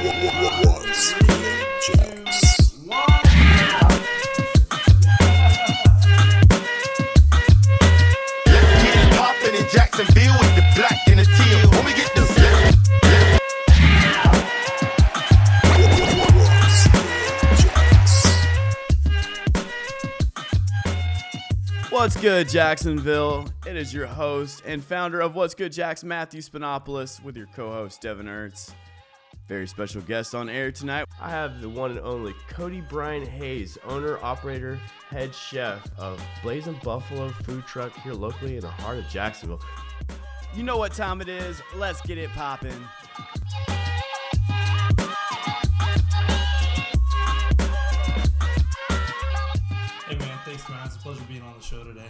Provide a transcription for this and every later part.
WhatsGoodJax. Let's get it poppin' in Jacksonville with the black and the teal. When we get the What's good, Jacksonville? It is your host and founder of WhatsGoodJax, Matthew Spinopoulos, with your co-host, Devin Ertz. Very special guest on air tonight. I have the one and only Cody Brian Hays, owner, operator, head chef of Blazin Buffalo Food Truck here locally in the heart of Jacksonville. You know what time it is. Let's get it poppin'. Hey man, thanks man. It's a pleasure being on the show today.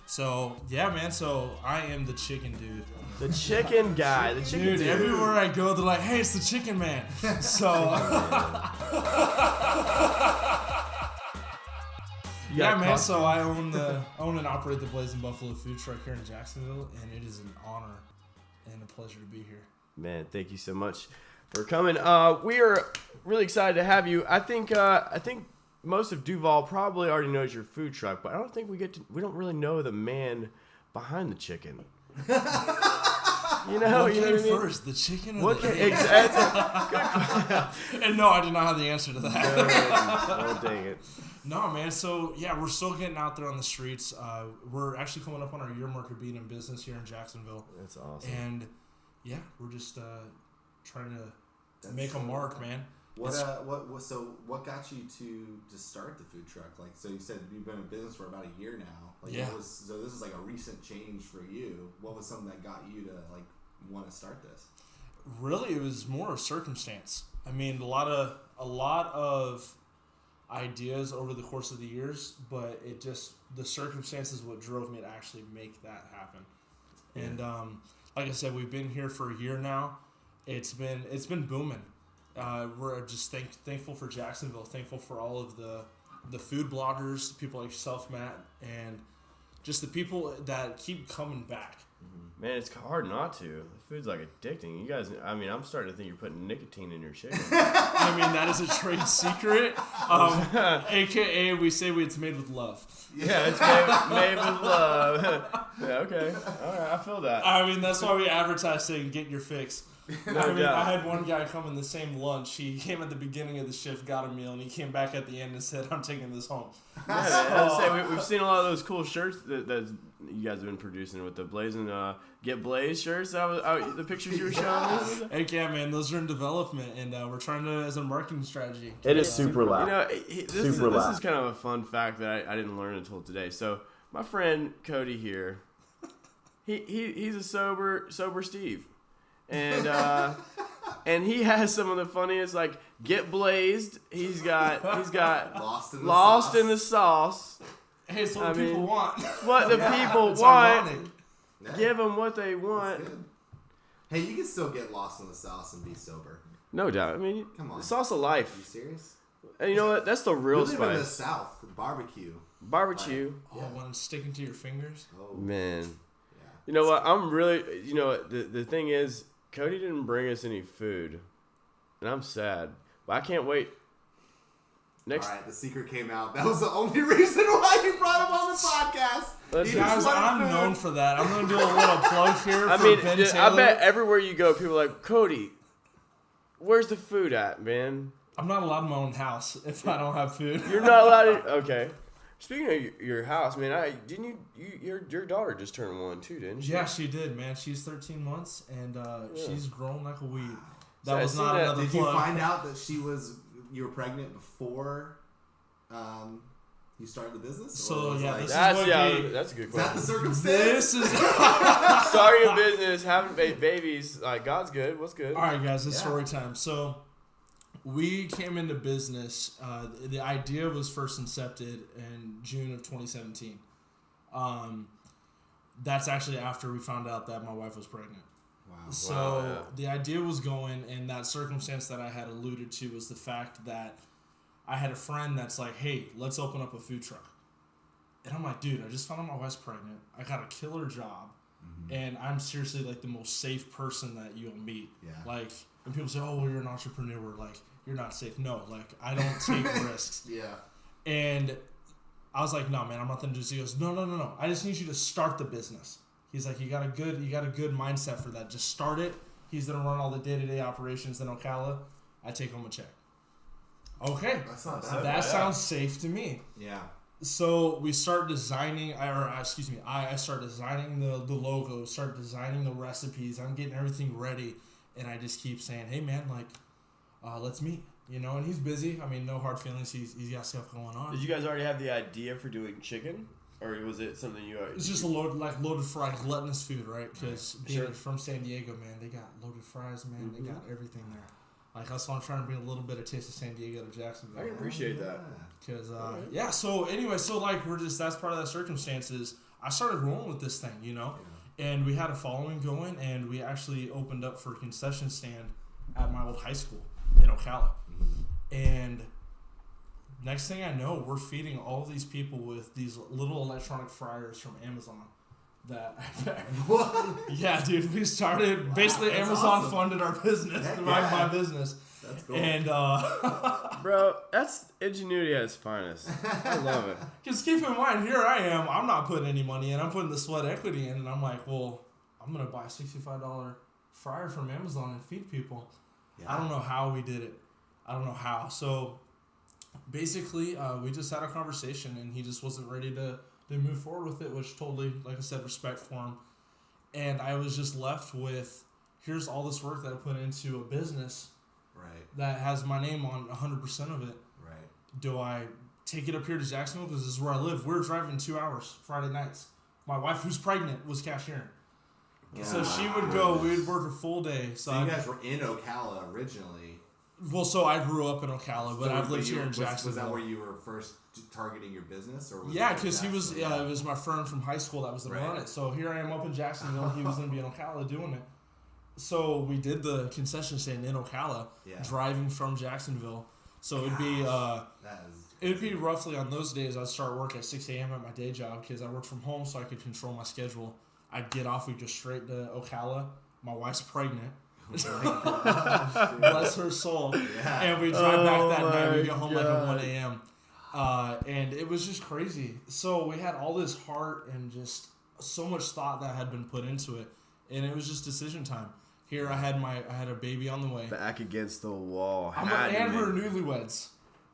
So yeah, man. So I am the chicken dude. The chicken guy. The chicken dude. Everywhere I go, they're like, "Hey, it's the chicken man." So yeah, man. So I own and operate the Blazin Buffalo Food Truck here in Jacksonville, and it is an honor and a pleasure to be here. Man, thank you so much for coming. We are really excited to have you. I think most of Duval probably already knows your food truck, but I don't think we don't really know the man behind the chicken. You know What what I came mean? first, the chicken or What the came, egg? exactly. And no, I did not have the answer to that. Oh, dang it. No, man. So, yeah, we're still getting out there on the streets. We're actually coming up on our year mark of being in business here in Jacksonville. That's awesome. And, yeah, we're just trying to make a mark, man. What got you to start the food truck? Like, so you said you've been in business for about a year now. Like, yeah. So this is like a recent change for you. What was something that got you to like want to start this? Really, it was more of circumstance. I mean, a lot of ideas over the course of the years, but the circumstances what drove me to actually make that happen. Yeah. And like I said, we've been here for a year now. It's been booming. We're just thankful for Jacksonville, thankful for all of the food bloggers, people like yourself, Matt, and just the people that keep coming back. Man, it's hard not to. The food's like addicting. You guys, I mean, I'm starting to think you're putting nicotine in your chicken. I mean, that is a trade secret. AKA, we say it's made with love. Yeah, it's made with love. Yeah, okay. All right, I feel that. I mean, that's why we advertise saying get your fix. No I mean, doubt. I had one guy come in the same lunch. He came at the beginning of the shift, got a meal, and he came back at the end and said, "I'm taking this home." Yeah, man, I was saying, we've seen a lot of those cool shirts that you guys have been producing with the Blazin' Get Blazed shirts. That was the pictures you were showing me. Heck yeah, man. Those are in development, and we're trying to, as a marketing strategy. It is super loud. You know, this is kind of a fun fact that I didn't learn until today. So my friend Cody here, he's a sober Steve. And he has some of the funniest, like, Get Blazed. He's got Lost in the Sauce. Hey, it's what people want. What the people It's want. ironic. Yeah. Give them what they want. That's good. Hey, you can still get lost in the sauce and be sober. No doubt. I mean, Come on. the sauce of Are you life. serious? And you know what? That's the real We live in the spice. South. Barbecue. Barbecue. Oh, when it's sticking to your fingers. Oh, Man. yeah. You know what? I'm really, you know what? The thing is, Cody didn't bring us any food. And I'm sad. But I can't wait. Next. All right, the secret came out. That was the only reason why you brought him on the podcast. Let's- He just Guys, wanted I'm food. known for that. I'm going to do a little plug here I for mean, Ben dude, I Taylor. bet everywhere you go, people are like, Cody, where's the food at, man? I'm not allowed in my own house if I don't have food. You're not allowed to. Okay. Speaking of your house, man, your daughter just turned 1 too, didn't she? Yeah, she did, man. She's 13 months, and she's grown like a weed. So That I was see not that- another Did plug. you find out that you were pregnant before you started the business? So, Or was it yeah, like, this That's what that's a good is that the question. circumstance? This is... Starting a business, having babies, like God's good. What's good? All right, guys, it's Yeah. story time. So we came into business. The idea was first incepted in June of 2017. That's actually after we found out that my wife was pregnant. Wow. So Wow, yeah. the idea was going, and that circumstance that I had alluded to was the fact that I had a friend that's like, "Hey, let's open up a food truck." And I'm like, dude, I just found out my wife's pregnant. I got a killer job. And I'm seriously like the most safe person that you'll meet. Yeah. Like, and people say, oh, well, you're an entrepreneur. Like, you're not safe. No, like, I don't take risks. Yeah. And I was like, no, man, I'm not going to do this. He goes, no. I just need you to start the business. He's like, you got a good mindset for that. Just start it. He's going to run all the day-to-day operations in Ocala. I take home a check. Okay. That's not bad. That sounds safe to me. Yeah. So we start designing, I start designing the logo, start designing the recipes. I'm getting everything ready. And I just keep saying, hey, man, like, let's meet. You know, and he's busy. I mean, no hard feelings. He's got stuff going on. Did you guys already have the idea for doing chicken? Or was it something you already... It's just loaded fried gluttonous food, right? Because being from San Diego, man, they got loaded fries, man. They got everything there. Like, that's why I'm trying to bring a little bit of taste of San Diego to Jacksonville. I can appreciate that. Because, so anyway, so like, that's part of that circumstances. I started rolling with this thing, you know? Yeah. And we had a following going, and we actually opened up for a concession stand at my old high school in Ocala. And next thing I know, we're feeding all of these people with these little electronic fryers from Amazon. What? Yeah, dude, we started, basically Amazon funded our business, my business. That's cool. And, bro, that's ingenuity at its finest. I love it. Because keep in mind, here I am, I'm not putting any money in, I'm putting the sweat equity in, and I'm like, well, I'm going to buy a $65 fryer from Amazon and feed people. Yeah. I don't know how we did it. I don't know how. So, basically, we just had a conversation, and he just wasn't ready to move forward with it, which totally, like I said, respect for him. And I was just left with, here's all this work that I put into a business that has my name on 100% of it. Right. Do I take it up here to Jacksonville? Because this is where I live. We're driving 2 hours Friday nights. My wife, who's pregnant, was cashiering. Yeah. So she would go, we would work a full day. So you guys were in Ocala originally. Well, so I grew up in Ocala, but I've lived here in Jacksonville. Was that where you were first targeting your business? Or because he was, it was my friend from high school that was going to run it. So here I am up in Jacksonville. He was going to be in Ocala doing it. So we did the concession stand in Ocala, driving from Jacksonville. So it'd be roughly on those days, I'd start work at 6 a.m. at my day job because I worked from home so I could control my schedule. I'd get off, we'd go straight to Ocala. My wife's pregnant. Bless her soul. Yeah. And we drive back that night. We get home like at 1 a.m. And it was just crazy. So we had all this heart and just so much thought that had been put into it. And it was just decision time. Here I had a baby on the way. Back against the wall. And we're newlyweds.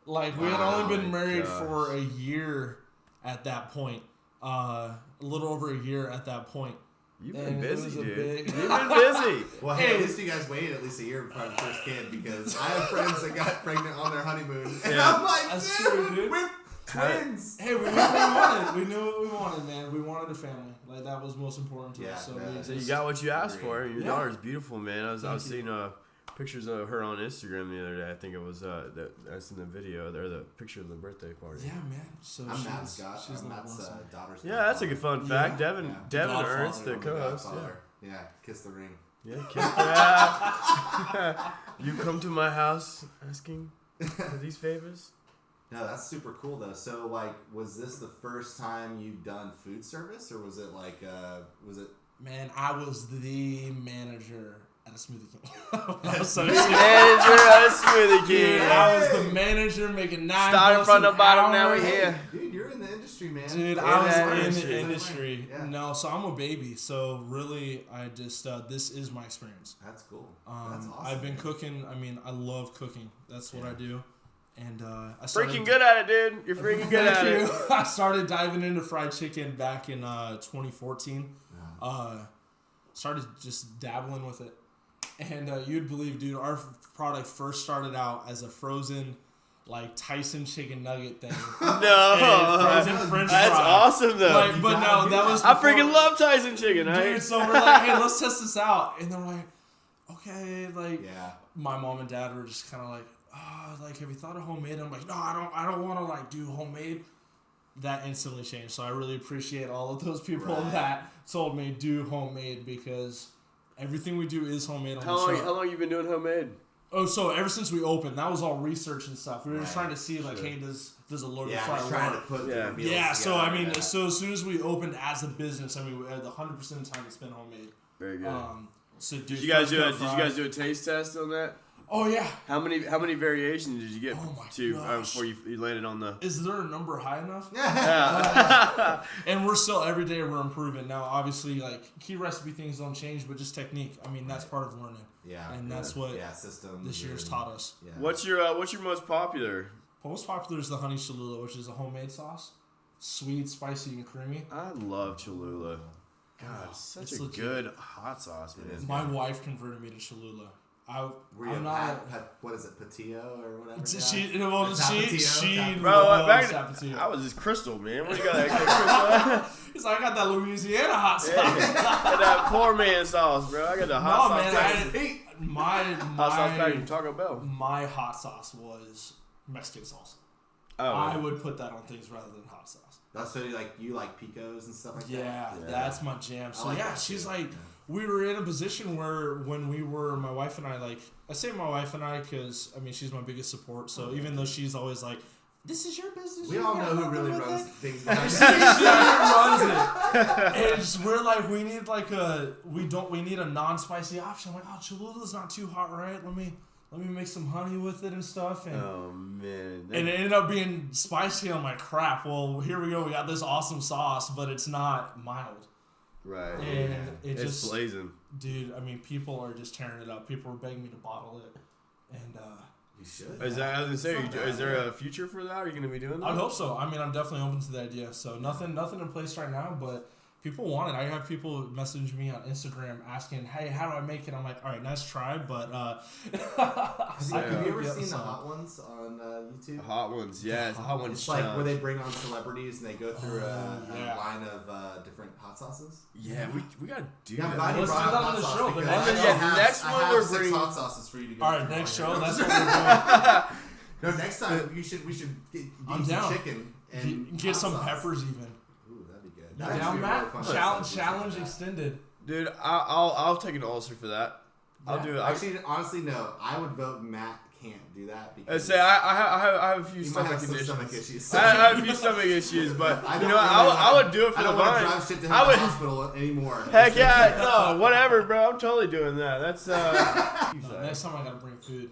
Like, we had only been married for a year at that point. A little over a year at that point. You've been busy, dude. You've been busy. Well, hey, at least you guys waited at least a year before the first kid, because I have friends that got pregnant on their honeymoon. And I'm like, that's true, dude. We're twins. Hey, we knew what we wanted. We knew what we wanted, man. We wanted a family. Like, that was most important to us. So you got what you asked for. Your daughter's beautiful, man. I was seeing pictures of her on Instagram the other day. I think it was that's in the video. There, the picture of the birthday party. Yeah, man. So I'm Matt Scott. She's Matt's daughter's. Yeah, that's a good fun fact. Devin Ernst, the co-host. Yeah, kiss the ring. Yeah, kiss the ass. You come to my house asking for these favors? No, that's super cool though. So, like, was this the first time you've done food service, or was it like, Man, I was the manager at a Smoothie King. Manager at a Smoothie King. I was the manager making $9. Starting from the bottom, now we're here. Dude, you're in the industry, man. Dude, I was in the industry. Yeah. No, so I'm a baby. So really, I just this is my experience. That's cool. That's awesome. I've been cooking. I mean, I love cooking. That's what I do. And I started freaking good at it, dude. You're freaking good at it. I started diving into fried chicken back in 2014. Started just dabbling with it. And you'd believe, dude, our product first started out as a frozen, like, Tyson chicken nugget thing. No. Frozen French That's fry. Awesome, though. Like, but no, that was I freaking love Tyson chicken, dude, so we're like, hey, let's test this out. And they're like, okay, like, my mom and dad were just kind of like, like, have you thought of homemade? I'm like, no, I don't want to, like, do homemade. That instantly changed. So I really appreciate all of those people that told me do homemade, because everything we do is homemade on the show. How long you been doing homemade? Oh, so ever since we opened, that was all research and stuff. We were just Right. trying to see, like, hey, does a loaded Yeah, fry just trying to work? put Yeah. different meals Yeah, so I together, mean, so as soon as we opened as a business, I mean, we had 100% of the time it's been homemade. Very good. So dude, Did you guys first do? cut Did you guys fries- do a taste test on that? Oh yeah. How many variations did you get Oh my to gosh. before you landed on the? Is there a number high enough? Yeah. And we're still every day we're improving. Now, obviously, like key recipe things don't change, but just technique. I mean, that's part of learning. Yeah, And that's what systems this year's and- taught us. Yeah. What's your most popular? Most popular is the honey Cholula, which is a homemade sauce, sweet, spicy, and creamy. I love Cholula. God, it's such It's a legit. good hot sauce, man. It is. My wife converted me to Cholula. Were you I'm a not. what is it, Patillo or whatever? She Tapatio? Bro, loves back Tapatio. I was just Crystal, man. What do you got? That He's like, I got that Louisiana hot sauce. Crystal? Got that poor man sauce, bro. I got the hot No, sauce. man, package. My Hot sauce package from Taco Bell. my hot sauce was Mexican salsa. Oh, I would put that on things rather than hot sauce. That's so you like picos and stuff like Yeah, that. that's my jam. So like yeah, that she's too. like, we were in a position where when we were, my wife and I, like, I say my wife and I because I mean she's my biggest support. So even though she's always like, this is your business. We you all gotta know who help really them with runs it." things She behind the runs it. And we're like, we need like we need a non-spicy option. I'm like, oh, Cholula's not too hot, right? Let me make some honey with it and stuff. And Oh man. and it ended up being spicy. I'm like, crap. Well, here we go. We got this awesome sauce, but it's not mild. Right. And it It's just, blazing. dude. I mean, people are just tearing it up. People are begging me to bottle it, and You should. Is that? I was gonna say, It's not is bad, there yeah. a future for that? Are you gonna be doing that? I hope so. I mean, I'm definitely open to the idea. So nothing in place right now, but people want it. I have people message me on Instagram asking, "Hey, how do I make it?" I'm like, "All right, nice try, but Have you ever Yeah, seen the so- hot ones on YouTube? Hot ones, yeah. It's a hot ones It's like challenge. where they bring on celebrities and they go through yeah. a line of different hot sauces. Yeah, we gotta do Yeah, I'm that. glad you Let's brought do up that on hot the sauce show, because then. I Yeah, have- next I one have we're 6 bringing- hot sauces for you to go all right, through next right show. now. That's what we're doing. No, next time we should get I'm some down. chicken and Get hot some sauce. peppers even. Ooh, that'd be good. You That'd down, be Matt? really fun. Challenge extended. Dude, I'll take an ulcer for that. I'll Yeah. do it. Actually, honestly, no. I would vote Matt can't do that because Say I have a few you might stomach have some conditions. stomach issues. I have a few stomach issues, but I you don't know what? really I would do it for I the don't want to vine. drive shit to I the would. hospital anymore. Heck yeah, no, whatever, bro. I'm totally doing that. That's No, next time I gotta bring food.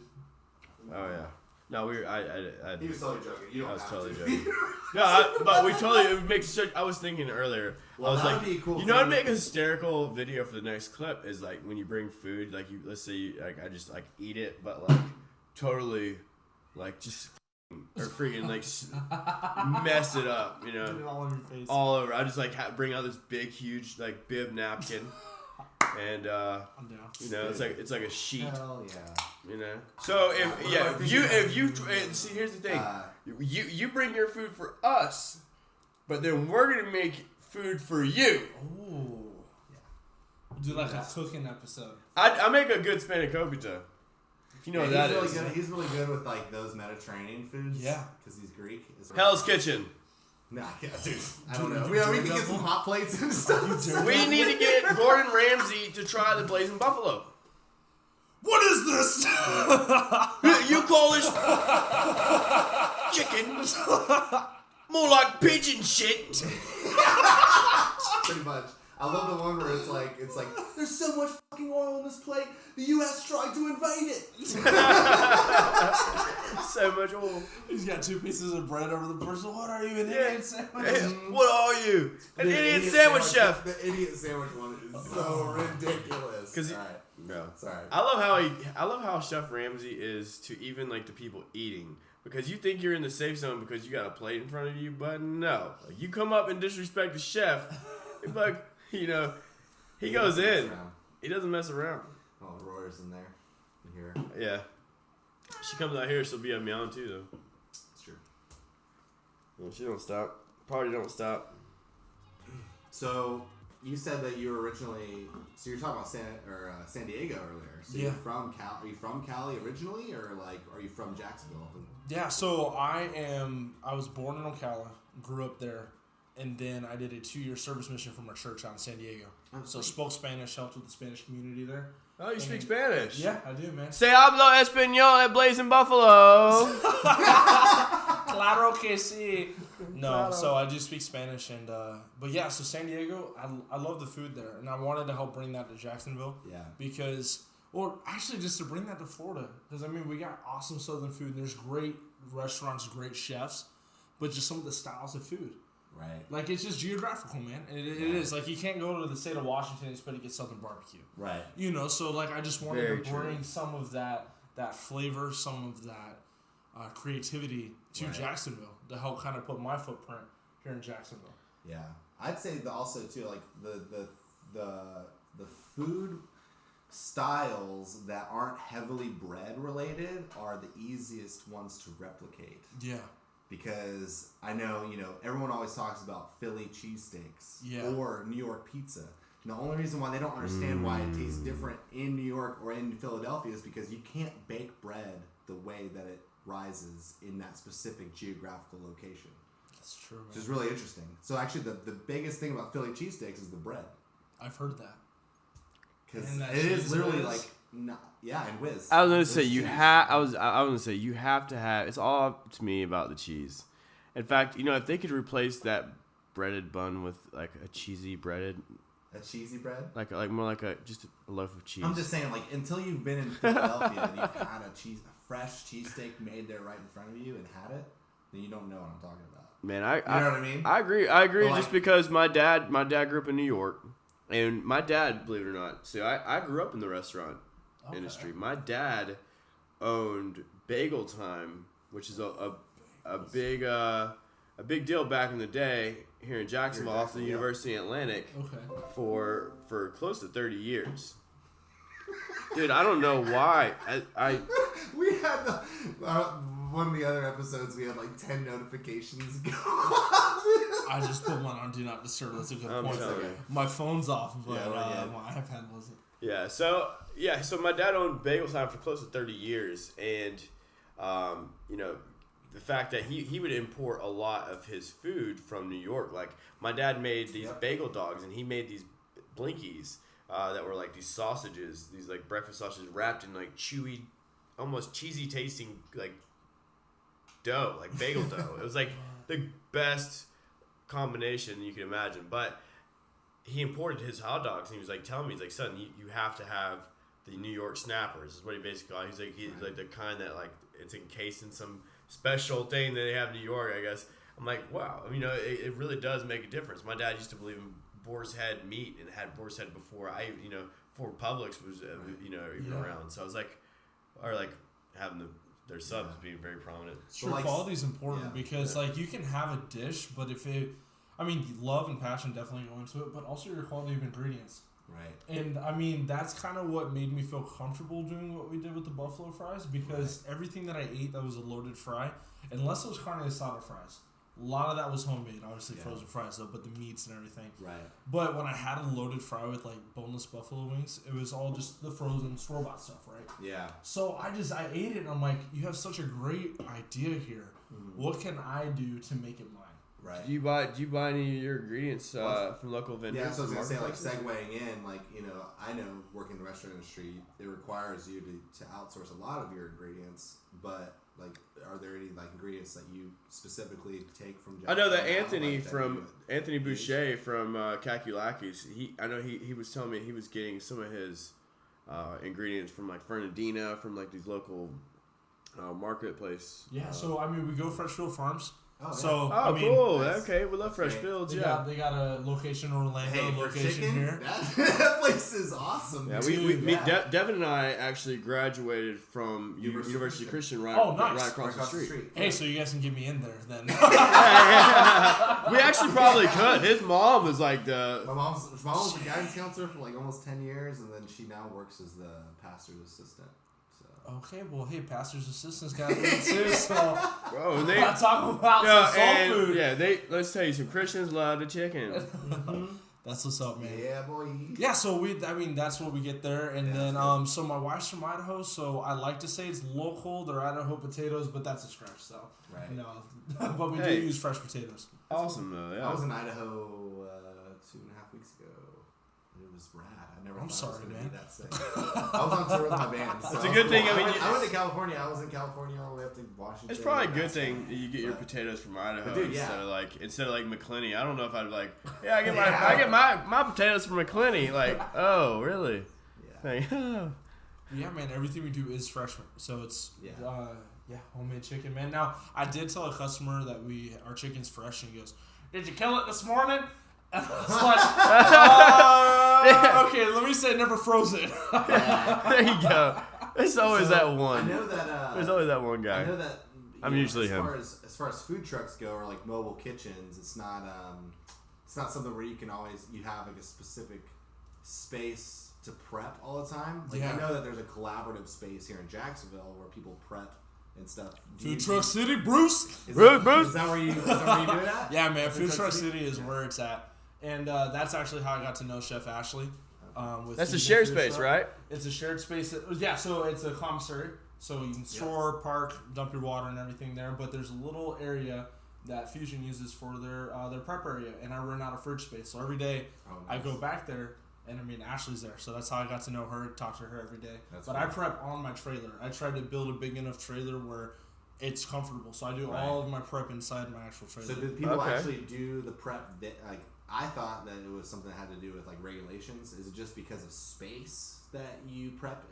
Oh yeah. No, I He was totally joking. You don't I was have totally to. joking. No, but we totally it would make such. I was thinking earlier. Well, I was that like, would be a cool you know, I'd thing. make a hysterical video for the next clip. Is like when you bring food, like let's say, like I just like eat it, but like totally, like just or freaking like mess it up, you Get it know, all on your face. all over. I just like bring out this big, huge like bib napkin, and I'm down. you know, it's like a sheet. Hell yeah. You know. So What about if you see, here's the thing. You bring your food for us, but then we're gonna make food for you. Ooh. Do like a cooking episode. I make a good spanakopita. If you know what that he's really is. good. He's really good with like those Mediterranean foods. Yeah. because he's Greek. Hell's Kitchen. Nah, yeah, dude. I don't know. you We can dare get devil? some hot plates and stuff. We need to get Gordon Ramsay to try the Blazin Buffalo. What is this? You call this chicken? More like pigeon shit. Pretty much. I love the one where it's like there's so much fucking oil on this plate. The U.S. tried to invade it. So much oil. He's got 2 pieces of bread over the person. What are you, an Yeah. idiot sandwich? Hey, what are you? An The idiot sandwich chef. The idiot sandwich one is so ridiculous. 'Cause he- All right. No. Sorry. I love how Chef Ramsay is to even like the people eating, because you think you're in the safe zone because you got a plate in front of you, but no, like, you come up and disrespect the chef, it's like, you know, he goes in, he doesn't mess around. Oh, Royer's in there. In here. Yeah, she comes out here, she'll be at Meow too though. It's true. Well, she don't stop. Party don't stop. So you said that you were originally. So you're talking about San Diego earlier. So Yeah. you're from Cal. Are you from Cali originally, or like are you from Jacksonville? Yeah, so I was born in Ocala, grew up there, And then I did a 2-year service mission from our church out in San Diego. So spoke Spanish, helped with the Spanish community there. Oh, you speak Spanish? Yeah, I do, man. Se hablo español at Blazin Buffalo. Claro que sí. No, so I do speak Spanish, and but yeah, so San Diego, I love the food there, and I wanted to help bring that to Jacksonville. Yeah. Because, or actually just to bring that to Florida, because I mean we got awesome Southern food, and there's great restaurants, great chefs, but just some of the styles of food. Right. Like, it's just geographical, man. It is. Like, you can't go to the state of Washington and expect to get Southern barbecue. Right. You know, so, like, I just wanted Very to bring true. some of that flavor, some of that creativity to Jacksonville to help kind of put my footprint here in Jacksonville. Yeah. I'd say also, too, like, the food styles that aren't heavily bread related are the easiest ones to replicate. Yeah. Because I know, everyone always talks about Philly cheesesteaks or New York pizza. And the only reason why they don't understand why it tastes different in New York or in Philadelphia is because you can't bake bread the way that it rises in that specific geographical location. That's true, man. Which is really interesting. So actually the biggest thing about Philly cheesesteaks is the bread. I've heard that. Because it is literally like... and whiz. I was gonna say I was gonna say you have to have. It's all up to me about the cheese. In fact, if they could replace that breaded bun with like a cheesy breaded, a cheesy bread, like more like just a loaf of cheese. I'm just saying, like, until you've been in Philadelphia and you've had a fresh cheesesteak made there right in front of you and had it, then you don't know what I'm talking about. Man, you know what I mean? I agree. I agree. But just because my dad grew up in New York, and my dad, believe it or not, so I grew up in the restaurant industry. My dad owned Bagel Time, which is a big deal back in the day here in Jacksonville, off the University of Atlantic, for close to 30 years. Dude, I don't know why. We had one of the other episodes. We had like 10 notifications go. I just put mine on Do Not Disturb. That's a good point. My phone's off, but my iPad wasn't. Yeah, so my dad owned Bagel Time for close to 30 years, and the fact that he would import a lot of his food from New York. Like, my dad made these bagel dogs, and he made these blinkies that were like these sausages, these like breakfast sausages wrapped in like chewy, almost cheesy tasting like dough, like bagel dough. It was like the best combination you can imagine, but he imported his hot dogs, and he was like telling me, he's like, son, you have to have the New York snappers, is what he basically called. He's like the kind that like it's encased in some special thing that they have in New York, I guess. I'm like, wow, it really does make a difference. My dad used to believe in boar's head meat, and had boar's head before before Publix was even around. So I was like, or like having their subs being very prominent. Sure, quality is important because like you can have a dish, but if love and passion definitely go into it, but also your quality of ingredients. Right. And that's kind of what made me feel comfortable doing what we did with the buffalo fries, because everything that I ate that was a loaded fry, unless it was carne asada fries, a lot of that was homemade, obviously frozen fries though, but the meats and everything. Right. But when I had a loaded fry with like boneless buffalo wings, it was all just the frozen store-bought stuff, right? Yeah. So I ate it, and I'm like, you have such a great idea here. Mm-hmm. What can I do to make it mine? Right. Do you buy any of your ingredients from local vendors? Yeah, so I was gonna say, like, segueing in, like, I know working in the restaurant industry, it requires you to outsource a lot of your ingredients, but like, are there any like ingredients that you specifically take from Jacksonville? I know that Anthony Boucher from Kakulakis, he was telling me he was getting some of his ingredients from like Fernandina, from like these local marketplace. Yeah, so we go Freshfield Farms. Oh, yeah. So cool. Okay, we love fresh fields. They got a location in Orlando, location here. That place is awesome. Yeah, Devin and I actually graduated from University Christian right across the street. Hey, so you guys can get me in there then. We actually probably could. His mom was like my mom was the guidance counselor for like almost 10 years, and then she now works as the pastor's assistant. Okay, well, hey, pastor's assistants got me too, so they not talking about some soul food. Yeah, let's tell you, some Christians love the chicken. That's what's up, man. Yeah, boy. Yeah, so that's what we get there. And then, so my wife's from Idaho, so I like to say it's local. They're Idaho potatoes, but that's a stretch, so. Right. No, but we do use fresh potatoes. Awesome, though, yeah. I was in Idaho 2.5 weeks ago. It was rad. I never thought I was going to be that sick. I was on tour with my band. So it's a good thing. I went to California. I was in California all the way up to Washington. It's probably a good thing that you get your potatoes from Idaho instead of like McClenny. I don't know if I'd like. Yeah, I get my potatoes from McClenny. Like, oh, really? Yeah. Like, oh. Yeah, man. Everything we do is fresh, so it's homemade chicken, man. Now I did tell a customer that our chicken's fresh, and he goes, "Did you kill it this morning?" And I was like, okay, let me say never frozen. There you go. There's always that one. I know that. There's always that one guy. I know that. I'm usually him. As far as food trucks go, or like mobile kitchens, it's not something where you have like a specific space to prep all the time. Like I know that there's a collaborative space here in Jacksonville where people prep and stuff. Food Truck City, Bruce. Is that where you do it at? Yeah, man. Food Truck City is where it's at. And that's actually how I got to know Chef Ashley. That's a shared space, right? It's a shared space. So it's a commissary. So you can store, park, dump your water and everything there. But there's a little area that Fusion uses for their prep area. And I run out of fridge space. So every day I go back there. And Ashley's there. So that's how I got to know her, talk to her every day. But I prep on my trailer. I try to build a big enough trailer where it's comfortable. So I do all of my prep inside my actual trailer. So do people actually do the prep I thought that it was something that had to do with like regulations. Is it just because of space that you prep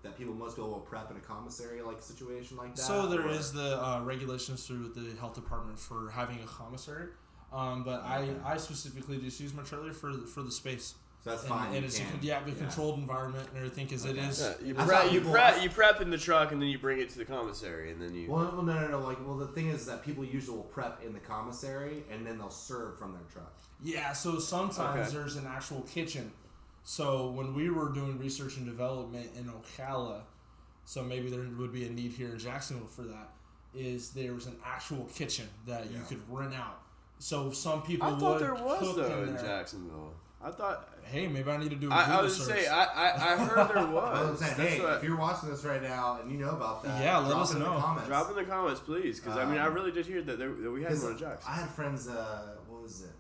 that most people will prep in a commissary like situation like that? So there is the regulations through the health department for having a commissary, but I specifically just use my trailer for the space. So that's fine. And it's a controlled environment and everything because it is. Yeah, you prep in the truck and then you bring it to the commissary and then you. Well, no. The thing is that people usually will prep in the commissary and then they'll serve from their truck. Yeah, so sometimes there's an actual kitchen. So when we were doing research and development in Ocala, so maybe there would be a need here in Jacksonville for that, is there was an actual kitchen that you could rent out. So some people would thought there was cook though in there. Jacksonville. I thought. Hey, maybe I need to do a I Google was search. say I heard there was. If you're watching this right now and you know about that, let us know. Drop in the comments, please, because I really did hear that we had one at Jack's. I had friends. What was it?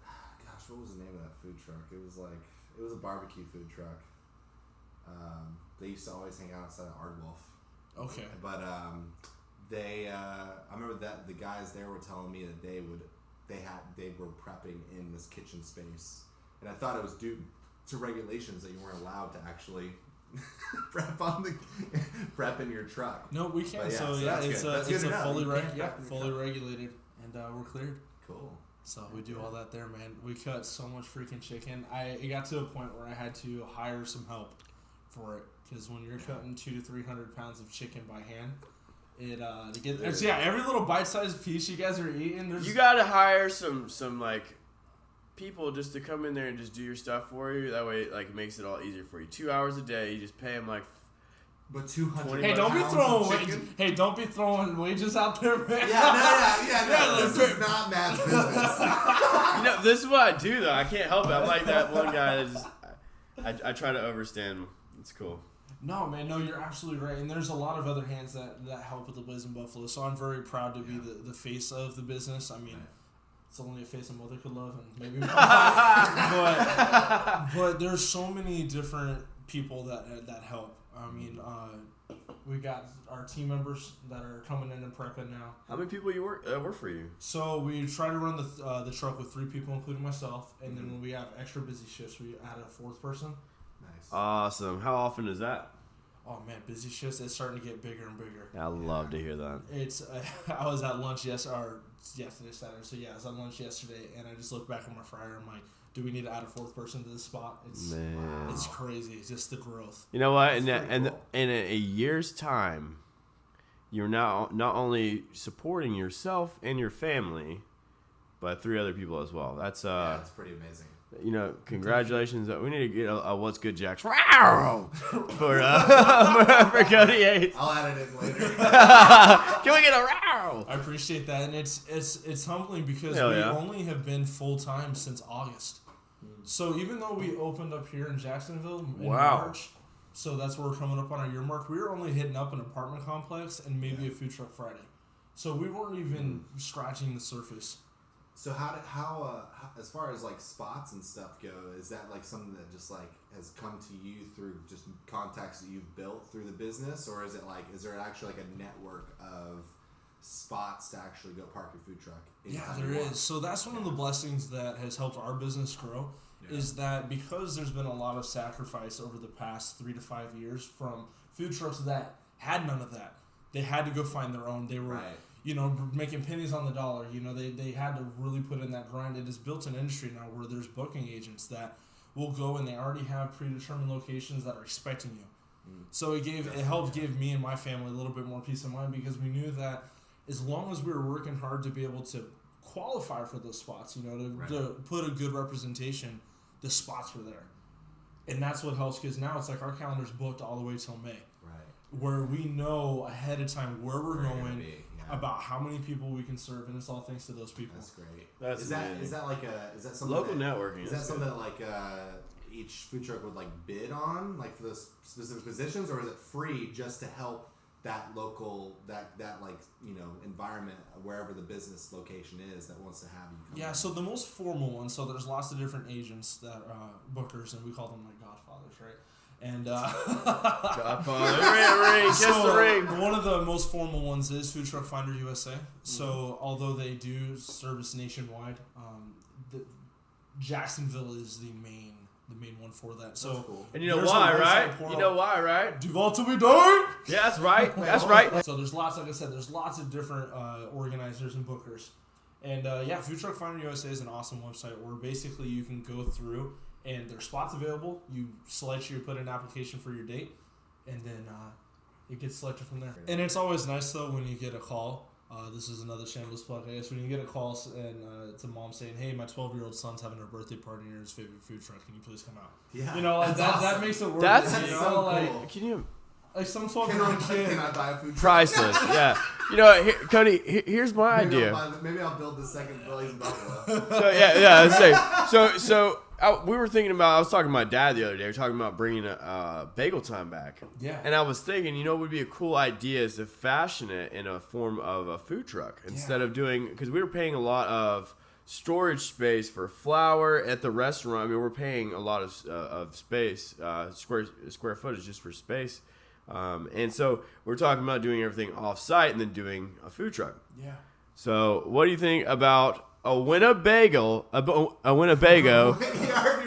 Gosh, what was the name of that food truck? It was a barbecue food truck. They used to always hang out outside of Ardwolf. Okay. But I remember that the guys there were telling me that they were prepping in this kitchen space, and I thought it was due to regulations that you weren't allowed to actually prep in your truck. No, we can. So it's fully regulated, and we're cleared. Cool. So we do all that there, man. We cut so much freaking chicken. It got to a point where I had to hire some help for it because when you're cutting 200 to 300 pounds of chicken by hand, every little bite-sized piece you guys are eating. You gotta hire some like people just to come in there and just do your stuff for you. That way, like, it makes it all easier for you. 2 hours a day, you just pay them like. But 200. Hey, don't be throwing wages out there, man. This is not Matt's business. This is what I do though. I can't help it. I'm like that one guy I try to overstand. It's cool. No, man, no, you're absolutely right. And there's a lot of other hands that help with the Blazin Buffalo. So I'm very proud to be the face of the business. I mean, it's only a face a mother could love, and maybe but there's so many different people that help. I mean, we got our team members that are coming in and prepping now. How many people work for you? So we try to run the truck with 3 people, including myself, and then when we have extra busy shifts, we add a 4th person. Nice. Awesome. How often is that? Oh man, busy shifts. It's starting to get bigger and bigger. I love to hear that. It's. I was at lunch today's Saturday. So I was at lunch yesterday, and I just looked back at my fryer. I'm like, do we need to add a 4th person to this spot? It's crazy. It's just the growth. You know what? In a year's time, you're now not only supporting yourself and your family, but 3 other people as well. That's that's pretty amazing. You know, congratulations. We need to get a WhatsGoodJax for Cody Hays. I'll add it in later. Can we get a row? I appreciate that, and it's humbling because we only have been full time since August. So even though we opened up here in Jacksonville in Wow. March, so that's where we're coming up on our year mark, we were only hitting up an apartment complex and maybe a food truck Friday. So we weren't even scratching the surface. So how as far as like spots and stuff go, is that like something that just like has come to you through just contacts that you've built through the business, or is there actually like a network of spots to actually go park your food truck? Yeah, there is. So that's one of the blessings that has helped our business grow, is that because there's been a lot of sacrifice over the past 3 to 5 years from food trucks that had none of that. They had to go find their own. They were, making pennies on the dollar. They had to really put in that grind. It has built an industry now where there's booking agents that will go and they already have predetermined locations that are expecting you. So it helped give me and my family a little bit more peace of mind, because we knew that as long as we were working hard to be able to qualify for those spots, to put a good representation, the spots were there. And that's what helps, because now it's like our calendar's booked all the way till May. Right. Where we know ahead of time where we're going, about how many people we can serve, and it's all thanks to those people. That's great. Is that something local networking? Is that something that like each food truck would like bid on, like for those specific positions, or is it free just to help that local that environment wherever the business location is that wants to have you come in? So the most formal one, so there's lots of different agents that bookers, and we call them like godfathers, right? And Godfather, ring, kiss the ring. One of the most formal ones is Food Truck Finder USA. So although they do service nationwide, Jacksonville is the main one for that. So cool. And you know why, right? Duval till we die. Yeah, that's right. That's right. So there's lots, like I said, there's lots of different organizers and bookers. And Food Truck Finder USA is an awesome website where basically you can go through and there's spots available. You put in an application for your date, and then it gets selected from there. And it's always nice though when you get a call. This is another shameless plug, I guess. When you get a call and it's a mom saying, "Hey, my 12-year-old son's having a birthday party near his favorite food truck. Can you please come out?" Yeah, that awesome. makes it worth That's it. so like, cool. Can you? Like some 12-year-old kid. Can I buy a food truck? Priceless. Yeah. Cody, here's my idea. Maybe I'll build the second Blazin Buffalo. We were thinking about. I was talking to my dad the other day. We were talking about bringing a bagel time back. Yeah. And I was thinking, what would be a cool idea is to fashion it in a form of a food truck instead of doing, because we were paying a lot of storage space for flour at the restaurant. I mean, we're paying a lot of space, square footage just for space. And so we're talking about doing everything off-site and then doing a food truck. Yeah. So what do you think about a Winnebago? A Winnebago.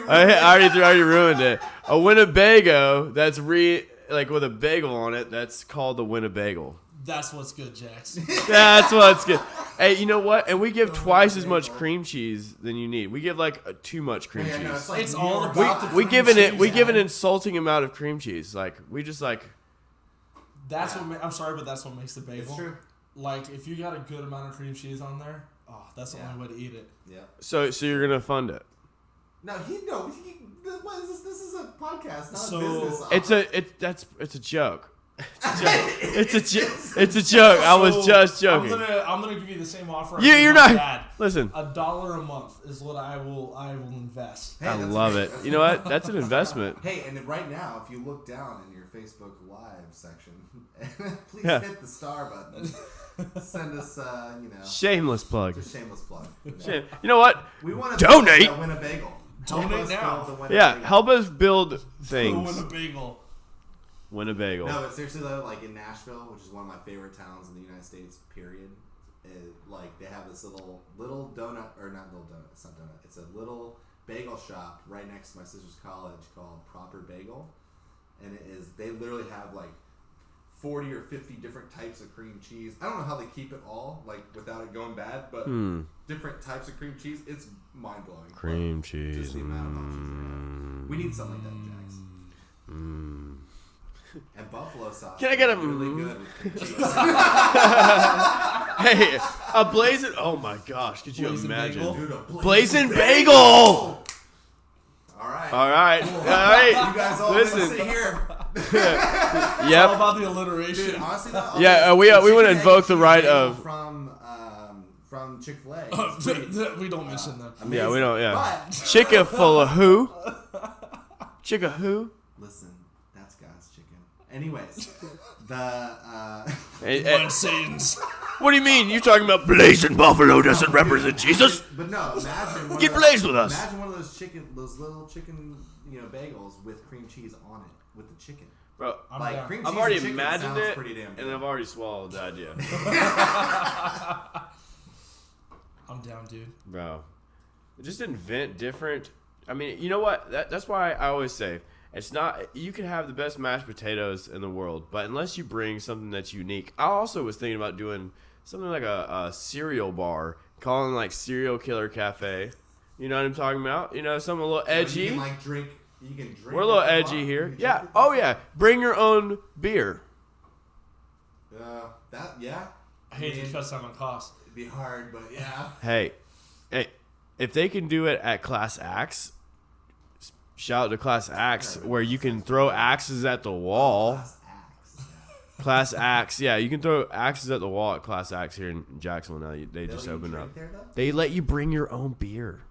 I already ruined it. A Winnebago that's with a bagel on it. That's called the Winnebago. That's what's good, Jax. That's what's good. Hey, you know what? And we give twice as much cream cheese than you need. We give too much cream cheese. No, it's all about we give an insulting amount of cream cheese. That's what I'm sorry, but that's what makes the bagel. It's true. Like if you got a good amount of cream cheese on there, that's the only way to eat it. Yeah. So you're gonna fund it? No, what is this? This is a podcast, not a business. It's a joke. It's a joke. I was just joking. I'm gonna give you the same offer. You're not. Dad. Listen. $1 a month is what I will invest. Hey, I love it. You know what? That's an investment. Hey, and right now, if you look down in your Facebook Live section, please hit the star button. Send us, Shameless plug. Just shameless plug. You know what? We want to donate. Win a bagel. Donate now. Help us build things. Win a bagel. Winnebago. No, but seriously though, like in Nashville, which is one of my favorite towns in the United States, period. They have this little donut, or not little donut. It's not donut. It's a little bagel shop right next to my sister's college called Proper Bagel, and they literally have like 40 or 50 different types of cream cheese. I don't know how they keep it all without it going bad, but different types of cream cheese. It's mind blowing. Cream cheese. Just the amount of options they have. We need something like that, Jax. And buffalo sauce. Can I get really good with cream cheese? Hey, a Blazin. Oh my gosh, could you imagine? Bagel? Dude, Blazin Bagel. All right. You guys all listen. sit here. All Yep. about the alliteration. Dude, honestly, though, Yeah, we want to invoke the right of. from Chick-fil-A. We don't mention them. Amazing. Yeah, we don't. Yeah. But Chicken full of who? Chicken who? listen, that's God's chicken. Anyways, the Satan's. What do you mean? You're talking about Blazin Buffalo doesn't represent Jesus? but no, imagine Get blazed with us. Imagine one of those little chicken, bagels with cream cheese on it with the chicken. Bro, Like cream cheese I've already and chicken imagined sounds it, pretty damn good. and I've already swallowed the idea. I'm down, dude. Bro, just invent different. I mean, you know what? That's why I always say it's not. You can have the best mashed potatoes in the world, but unless you bring something that's unique. I also was thinking about doing something like a cereal bar, calling like Serial Killer Cafe. You know what I'm talking about? Something a little edgy. You can drink. We're a little edgy here. Yeah. Oh yeah. Bring your own beer. Yeah. I hate to cut down on cost. It'd be hard, but yeah. Hey, if they can do it at Class Axe, shout out to Class Axe, where you can throw axes at the wall. Class Axe, yeah, you can throw axes at the wall at Class Axe here in Jacksonville now. They just opened up. They let you bring your own beer.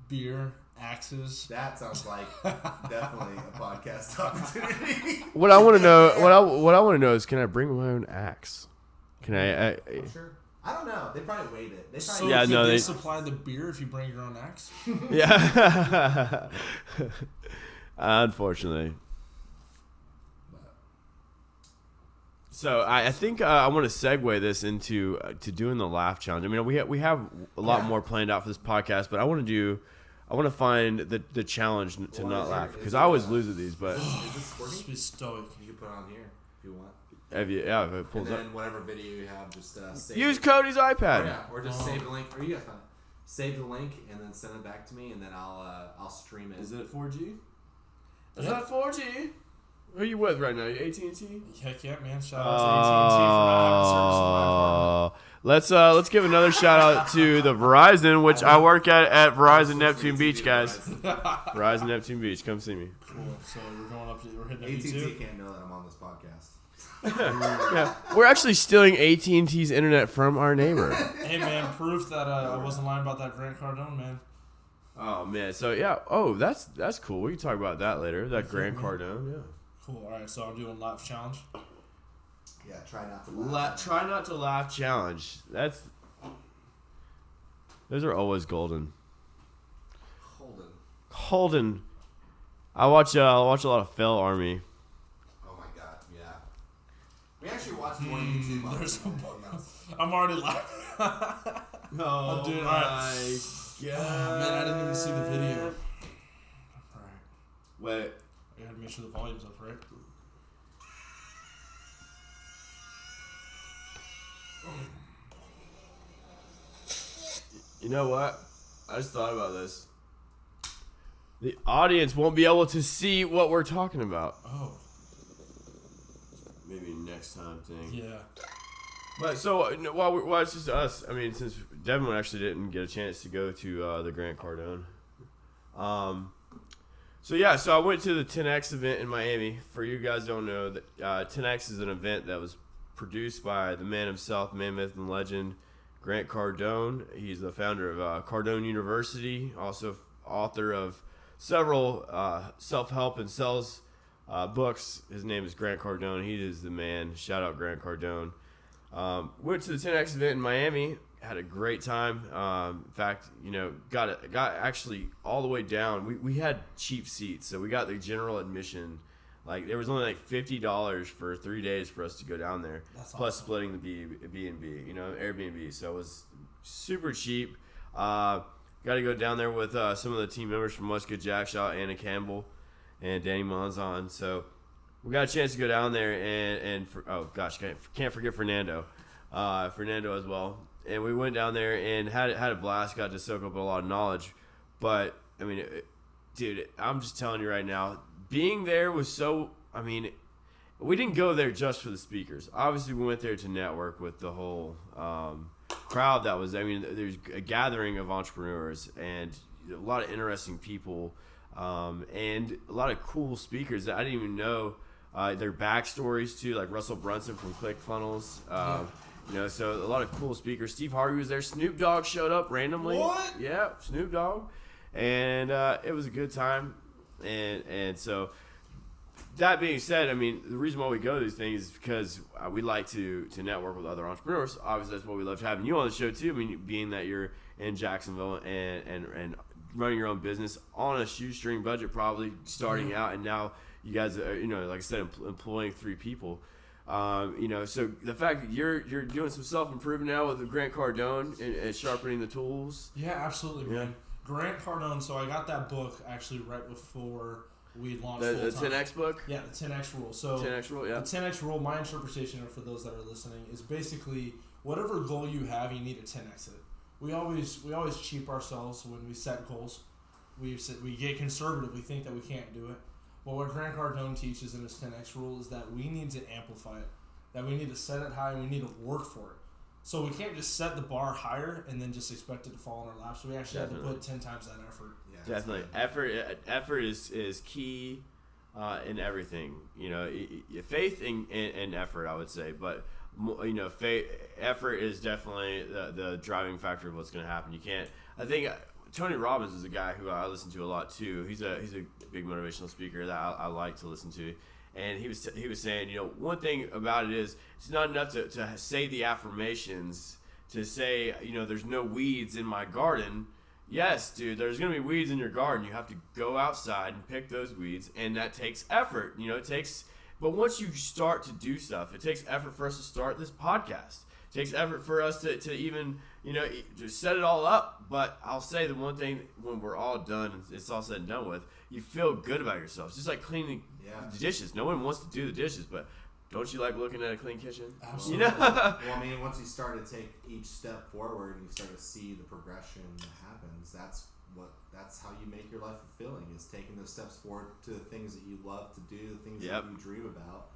Beer, axes. That sounds like definitely a podcast opportunity. What I want to know, what I want to know is, can I bring my own axe? Can I? Sure. I don't know. They probably weighed it. They supply the beer if you bring your own axe. Yeah. Unfortunately. So I think I want to segue this into to doing the laugh challenge. I mean, we have a lot more planned out for this podcast, but I want to find the challenge to not laugh, because I always lose at these. But is this working? Just be stoic. You can put it on here if you want. If it pulls and then up. whatever video you have, just save Use it. Cody's iPad. Or just save the link. Or you guys find it. Save the link and then send it back to me, and then I'll stream it. Is it 4G? Is that 4G? Who are you with right now? You AT&T? Heck yeah, man! Shout out to AT&T for not having service in my apartment. Let's give another shout out to the Verizon, which I work at Verizon Neptune Beach, guys. Verizon Neptune Beach, come see me. Cool. So we're hitting AT&T AT&T. can't know that I'm on this podcast. Yeah, we're actually stealing AT&T's internet from our neighbor. Hey man, proof that I wasn't lying about that Grant Cardone, man. Oh man, so yeah, that's cool. We can talk about that later. That Grant Cardone, yeah. Cool. All right, so I'm doing laugh challenge. Yeah, try not to laugh. Try not to laugh challenge. Those are always golden. Holden. I watch a lot of Phil Army. Oh my god, yeah. We actually watched more YouTube on I'm already laughing. Oh dude, my god. Oh, man, I didn't even see the video. All right. Wait. I gotta make sure the volume's up, right? You know what? I just thought about this. The audience won't be able to see what we're talking about. Oh. Maybe next time thing. Yeah. But so while it's just us, I mean, since Devin actually didn't get a chance to go to the Grant Cardone. So I went to the 10X event in Miami. For you guys who don't know, that 10X is an event that was produced by the man himself, man, myth, and legend, Grant Cardone. He's the founder of Cardone University, also author of several self-help and sales books. His name is Grant Cardone. He is the man. Shout out Grant Cardone. Went to the 10X event in Miami. Had a great time. In fact, got actually all the way down. We had cheap seats, so we got the general admission. Like, there was only like $50 for 3 days for us to go down there. That's plus awesome. splitting the B&B, Airbnb. So it was super cheap. Got to go down there with some of the team members from WhatsGoodJax, shout out Anna Campbell and Danny Monzon. So we got a chance to go down there and can't forget Fernando. Fernando as well. And we went down there and had a blast, got to soak up a lot of knowledge. But, I mean, dude, I'm just telling you right now, being there was so, I mean, we didn't go there just for the speakers. Obviously, we went there to network with the whole crowd that was, I mean, there's a gathering of entrepreneurs and a lot of interesting people and a lot of cool speakers that I didn't even know their backstories too, like Russell Brunson from ClickFunnels. So a lot of cool speakers. Steve Harvey was there. Snoop Dogg showed up randomly. What? Yeah, Snoop Dogg. And it was a good time. And so that being said, I mean, the reason why we go to these things is because we like to network with other entrepreneurs. Obviously, that's why we love having you on the show, too. I mean, being that you're in Jacksonville and running your own business on a shoestring budget, probably starting out. And now you guys are, like I said, employing 3 people. So the fact that you're doing some self-improvement now with Grant Cardone and sharpening the tools. Yeah, absolutely, man. Grant Cardone, so I got that book actually right before we launched the full-time. 10X book? Yeah, the 10X rule. So 10X rule, yeah. The 10X rule, my interpretation for those that are listening, is basically whatever goal you have, you need to 10X it. We always cheap ourselves when we set goals. We get conservative. We think that we can't do it. But what Grant Cardone teaches in his 10X rule is that we need to amplify it, that we need to set it high and we need to work for it. So we can't just set the bar higher and then just expect it to fall in our laps. So we actually have to put 10 times that effort. Yeah, Definitely. Effort is key in everything. Faith and effort, I would say. But, effort is definitely the driving factor of what's going to happen. You can't – I think Tony Robbins is a guy who I listen to a lot too. He's a big motivational speaker that I like to listen to. And he was saying, one thing about it is it's not enough to say the affirmations, to say, there's no weeds in my garden. Yes, dude, there's going to be weeds in your garden. You have to go outside and pick those weeds, and that takes effort. But once you start to do stuff, it takes effort for us to start this podcast. It takes effort for us to even, just set it all up. But I'll say the one thing, when we're all done and it's all said and done with, you feel good about yourself. It's just like cleaning the dishes. No one wants to do the dishes, but don't you like looking at a clean kitchen? Absolutely. Well, I mean, once you start to take each step forward and you start to see the progression that happens, that's how you make your life fulfilling, is taking those steps forward to the things that you love to do, the things that you dream about,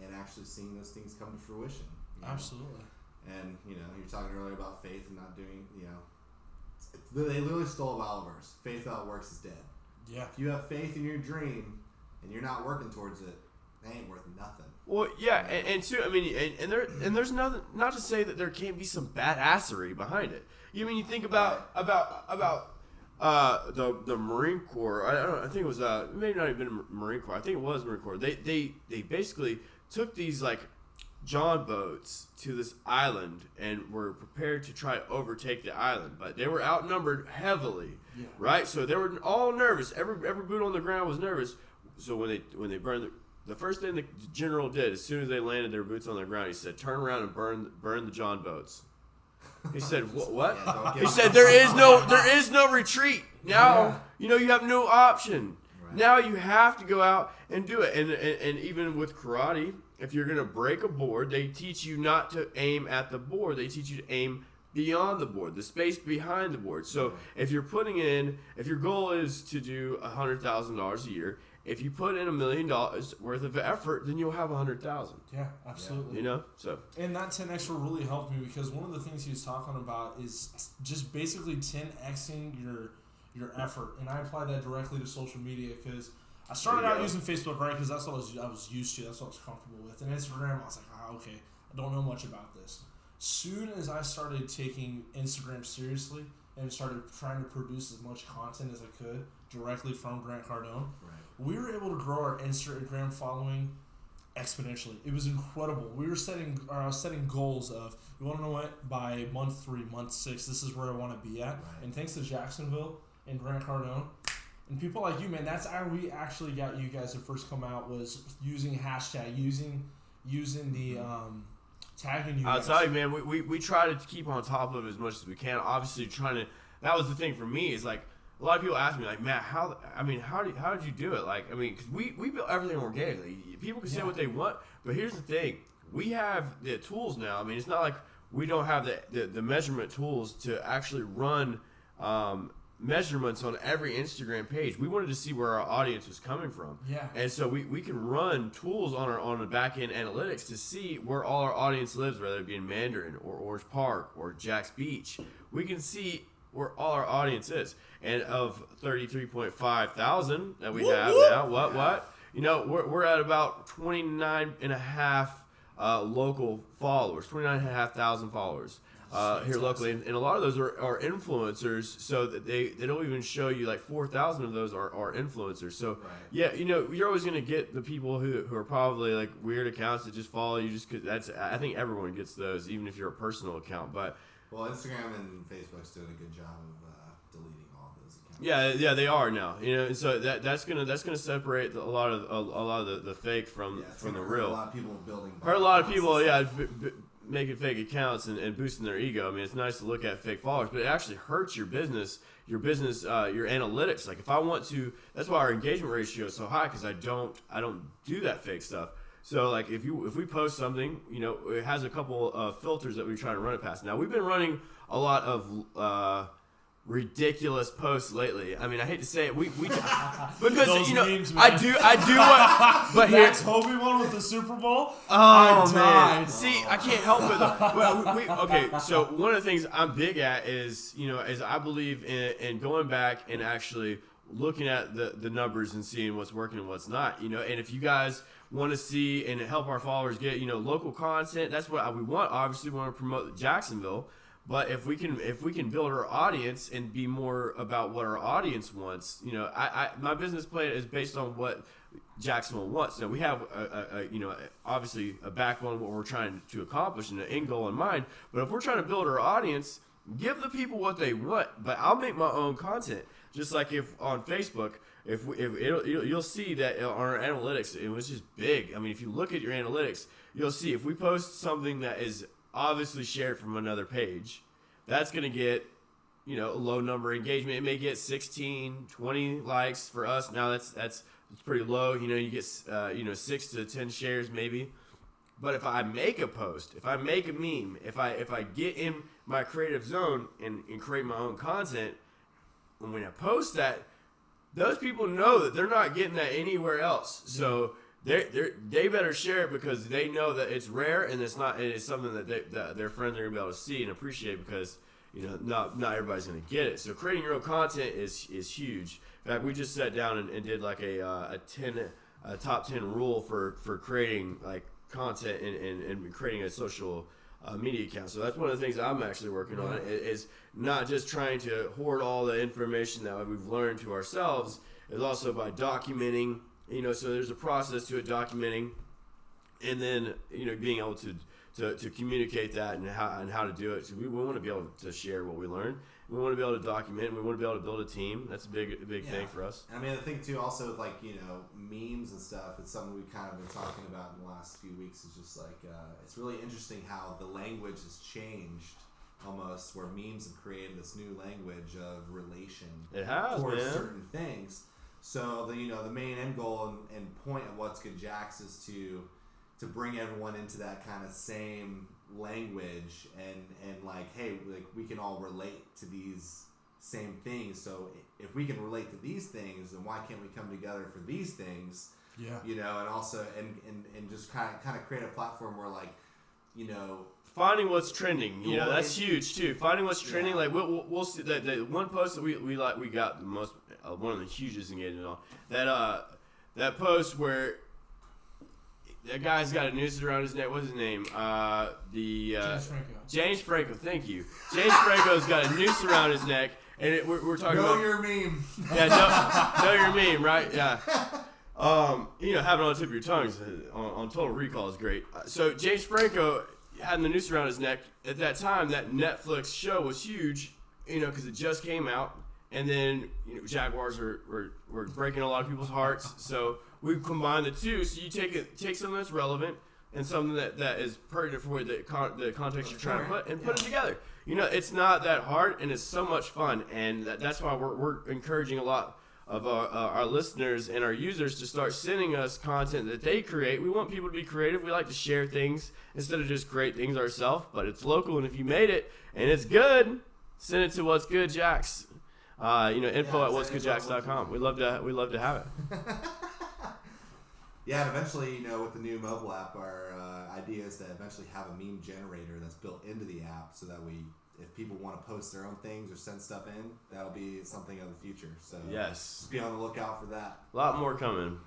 and actually seeing those things come to fruition. Absolutely. And, you're talking earlier about faith and not doing, they literally stole a Oliver's. Faith without works is dead. Yeah. If you have faith in your dream and you're not working towards it, they ain't worth nothing. Well, yeah, and too, I mean, and there's nothing, not to say that there can't be some badassery behind it. You think about the Marine Corps. I think it was maybe not even Marine Corps. I think it was Marine Corps. They basically took these like John boats to this island and were prepared to try to overtake the island, but they were outnumbered heavily, right? So they were all nervous. Every boot on the ground was nervous. So when they burned the first thing the general did, as soon as they landed their boots on the ground, he said, "Turn around and burn the John boats." He said, "What?" He said, "There is no retreat now. You have no option. Right. Now you have to go out and do it." And even with karate, if you're gonna break a board, they teach you not to aim at the board. They teach you to aim beyond the board, the space behind the board. So if your goal is to do $100,000 a year, if you put in $1 million worth of effort, then you'll have 100,000. Yeah, absolutely. So. And that 10X really helped me, because one of the things he was talking about is just basically 10Xing your effort. And I apply that directly to social media, because I started out using Facebook, right? Because that's what I was used to. That's what I was comfortable with. And Instagram, I was like, okay, I don't know much about this. Soon as I started taking Instagram seriously and started trying to produce as much content as I could directly from Grant Cardone, we were able to grow our Instagram following exponentially. It was incredible. We were setting goals of, you want to know what? By month 3, month 6, this is where I want to be at. Right. And thanks to Jacksonville and Grant Cardone and people like you, man, that's how we actually got you guys to first come out, was using hashtag, using the tagging you guys. I'll tell you, man, we try to keep on top of it as much as we can. Obviously, that was the thing for me, is like, a lot of people ask me, like, Matt, how did you do it? Like, because we built everything organically. People can say what they want, but here's the thing. We have the tools now. It's not like we don't have the measurement tools to actually run measurements on every Instagram page. We wanted to see where our audience was coming from. Yeah. And so we can run tools on the back-end analytics to see where all our audience lives, whether it be in Mandarin or Orange Park or Jax Beach. We can see where all our audience is. And of 33.5 thousand that we have now, we're at about 29.5 local followers, 29,500 followers. Here locally, and a lot of those are influencers, so that they don't even show you like 4,000 of those are influencers. So yeah, you're always gonna get the people who are probably like weird accounts that just follow you just because I think everyone gets those, even if you're a personal account. But Instagram and Facebook's doing a good job of deleting all of those accounts. Yeah, they are now. And so that's gonna separate a lot of the fake from the real. A lot of people building. Hurt a lot of people, making fake accounts and boosting their ego. I mean, it's nice to look at fake followers, but it actually hurts your business, your analytics. Like if I want to, that's why our engagement ratio is so high, because I don't do that fake stuff. So like if we post something, it has a couple of filters that we try to run it past. Now we've been running a lot of ridiculous posts lately. I mean, I hate to say it, we because Those memes, I do what, but here Kobe won with the Super Bowl. Oh man! See, I can't help it though. Well, okay. So one of the things I'm big at is I believe in going back and actually looking at the numbers and seeing what's working and what's not. And if you guys want to see and help our followers get local content, that's what we want. Obviously, we want to promote Jacksonville. But if we can build our audience and be more about what our audience wants, my business plan is based on what Jacksonville wants. Now we have obviously a backbone of what we're trying to accomplish and an end goal in mind. But if we're trying to build our audience, give the people what they want. But I'll make my own content. Just like if on Facebook, you'll see that on our analytics, it was just big. I mean, if you look at your analytics, you'll see if we post something that is obviously shared from another page, that's going to get a low number of engagement. It may get 16, 20 likes for us. Now that's pretty low. You get 6 to 10 shares maybe. But if I make a post, if I make a meme, if I get in my creative zone and create my own content, and when I post that, those people know that they're not getting that anywhere else. So they better share it, because they know that it's rare and it's something that their friends are gonna be able to see and appreciate, because not everybody's gonna get it. So creating your own content is huge. In fact, we just sat down and did like a top 10 rule for creating like content and creating a social media account. So that's one of the things I'm actually working on, is not just trying to hoard all the information that we've learned to ourselves, is also by documenting. So there's a process to it, documenting, and then being able to communicate that and how to do it. So we want to be able to share what we learned. We want to be able to document. And we want to be able to build a team. That's a big thing for us. And I mean, the thing too, also with like memes and stuff, it's something we've kind of been talking about in the last few weeks. Is just like it's really interesting how the language has changed. Almost where memes have created this new language of relation towards certain things. So the main end goal and point of WhatsGoodJax is to bring everyone into that kind of same language and like, hey, like we can all relate to these same things. So if we can relate to these things, then why can't we come together for these things? Yeah. And also and just kind of create a platform where like, finding what's trending, that's huge too. Finding what's trending, like we'll see that the one post that we got the most, one of the hugest engagement on that post where that guy's got a noose around his neck. What's his name? James Franco. Thank you. James Franco's got a noose around his neck, and we're talking about your meme. Yeah, know your meme, right? Yeah. Having it on the tip of your tongue on Total Recall is great. So James Franco had the noose around his neck at that time. That Netflix show was huge, because it just came out, and then Jaguars were breaking a lot of people's hearts. So we combined the two. So you take something that's relevant and something that is pertinent for the context you're trying to put it together. It's not that hard, and it's so much fun, and that's why we're encouraging a lot of our listeners and our users to start sending us content that they create. We want people to be creative. We like to share things instead of just create things ourselves, but it's local, and if you made it and it's good, send it to WhatsGoodJax. Info at WhatsGoodJax.com. We'd love to have it. Yeah, and eventually, with the new mobile app, our idea is to eventually have a meme generator that's built into the app, so that if people want to post their own things or send stuff in, that'll be something of the future. So yes, just be on the lookout for that. A lot more coming.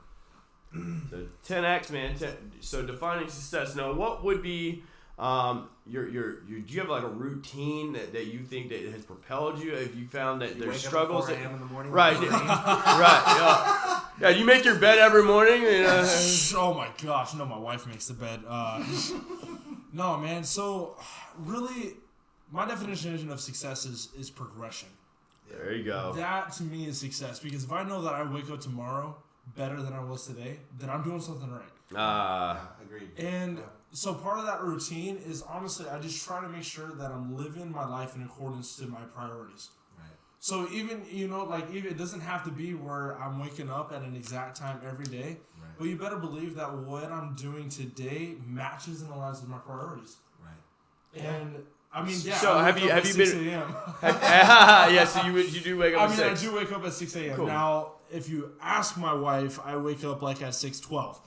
So 10x, man. So defining success. Now, what would be do you have like a routine that you think that has propelled you? If you found that there's struggles, at 4 a.m. in the morning, right? Right. Yeah. You make your bed every morning. Oh my gosh, no, my wife makes the bed. No, man. So really, my definition of success is progression. There you go. That to me is success, because if I know that I wake up tomorrow better than I was today, then I'm doing something right. Agreed. And so part of that routine is, honestly, I just try to make sure that I'm living my life in accordance to my priorities. Right. So even, even it doesn't have to be where I'm waking up at an exact time every day, Right. but you better believe that what I'm doing today matches and aligns with my priorities. Right. And I mean, yeah. So I have wake you up at 6 been? a.m. Yeah. So you do wake up I at mean, 6. I do wake up at 6 a.m. Cool. Now, if you ask my wife, I wake up like at 6:12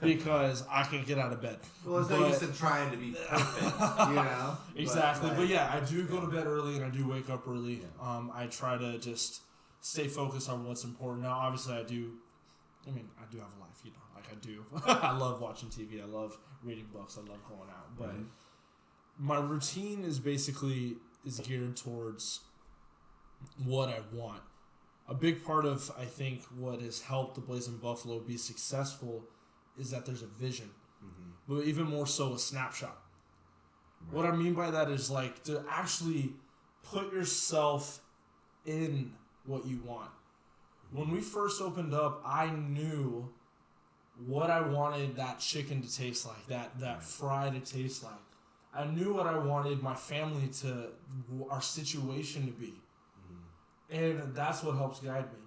because I can't get out of bed. Well, there's no use in trying to be perfect, Exactly. But yeah, I do go to bed early and I do wake up early. Yeah. I try to just stay focused on what's important. Now, obviously, I do have a life, like I do. I love watching TV. I love reading books. I love going out. But my routine is geared towards what I want. A big part of, I think, what has helped the Blazin Buffalo be successful is that there's a vision, but even more so a snapshot. Right. What I mean by that is like to actually put yourself in what you want. When we first opened up, I knew what I wanted that chicken to taste like, that fry to taste like. I knew what I wanted my family our situation to be. And that's what helps guide me.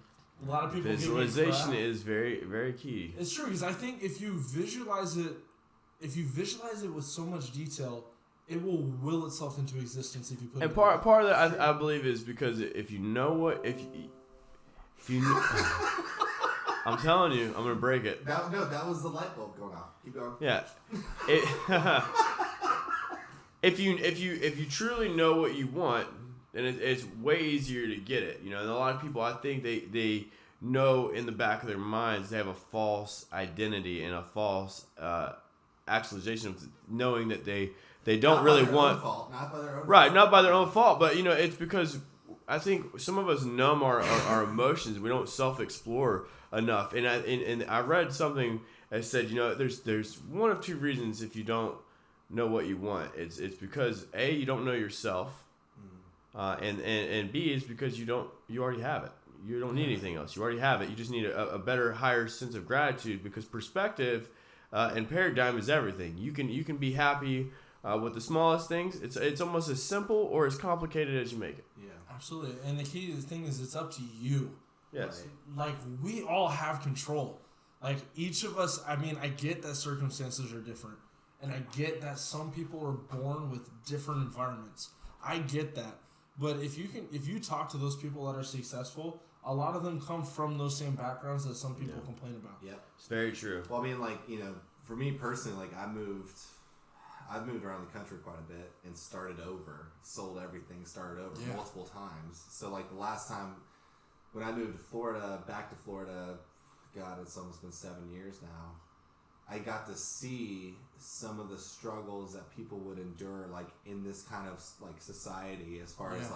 A lot of people visualization is very, very key. It's true, because I think if you visualize it with so much detail, it will will itself into existence if you put it. And part of that I believe is because if you know what if you know, I'm telling you, I'm gonna break it. That was the light bulb going off. Keep going. Yeah. If you truly know what you want, then it's way easier to get it. And a lot of people, I think they know in the back of their minds they have a false identity and a false actualization of knowing that they don't not really by their want own fault, not by their own right, fault. not by their own fault, but it's because I think some of us numb our emotions. We don't self-explore enough. And I read something that said, there's one of two reasons if you don't know what you want. It's because A, you don't know yourself, and B is because you already have it. You don't need anything else. You already have it. You just need a better, higher sense of gratitude, because perspective and paradigm is everything. You can be happy with the smallest things. It's almost as simple or as complicated as you make it. Yeah, absolutely. And the key to the thing is, it's up to you. Yes. Like, we all have control. Like, each of us, I get that circumstances are different. And I get that some people are born with different environments. I get that. But if you talk to those people that are successful, a lot of them come from those same backgrounds that some people complain about. Yeah. It's very true. Well, for me personally, I've moved around the country quite a bit and started over, sold everything, started over multiple times. So the last time when I moved to back to Florida, God, it's almost been 7 years now. I got to see some of the struggles that people would endure, in this kind of society, as far as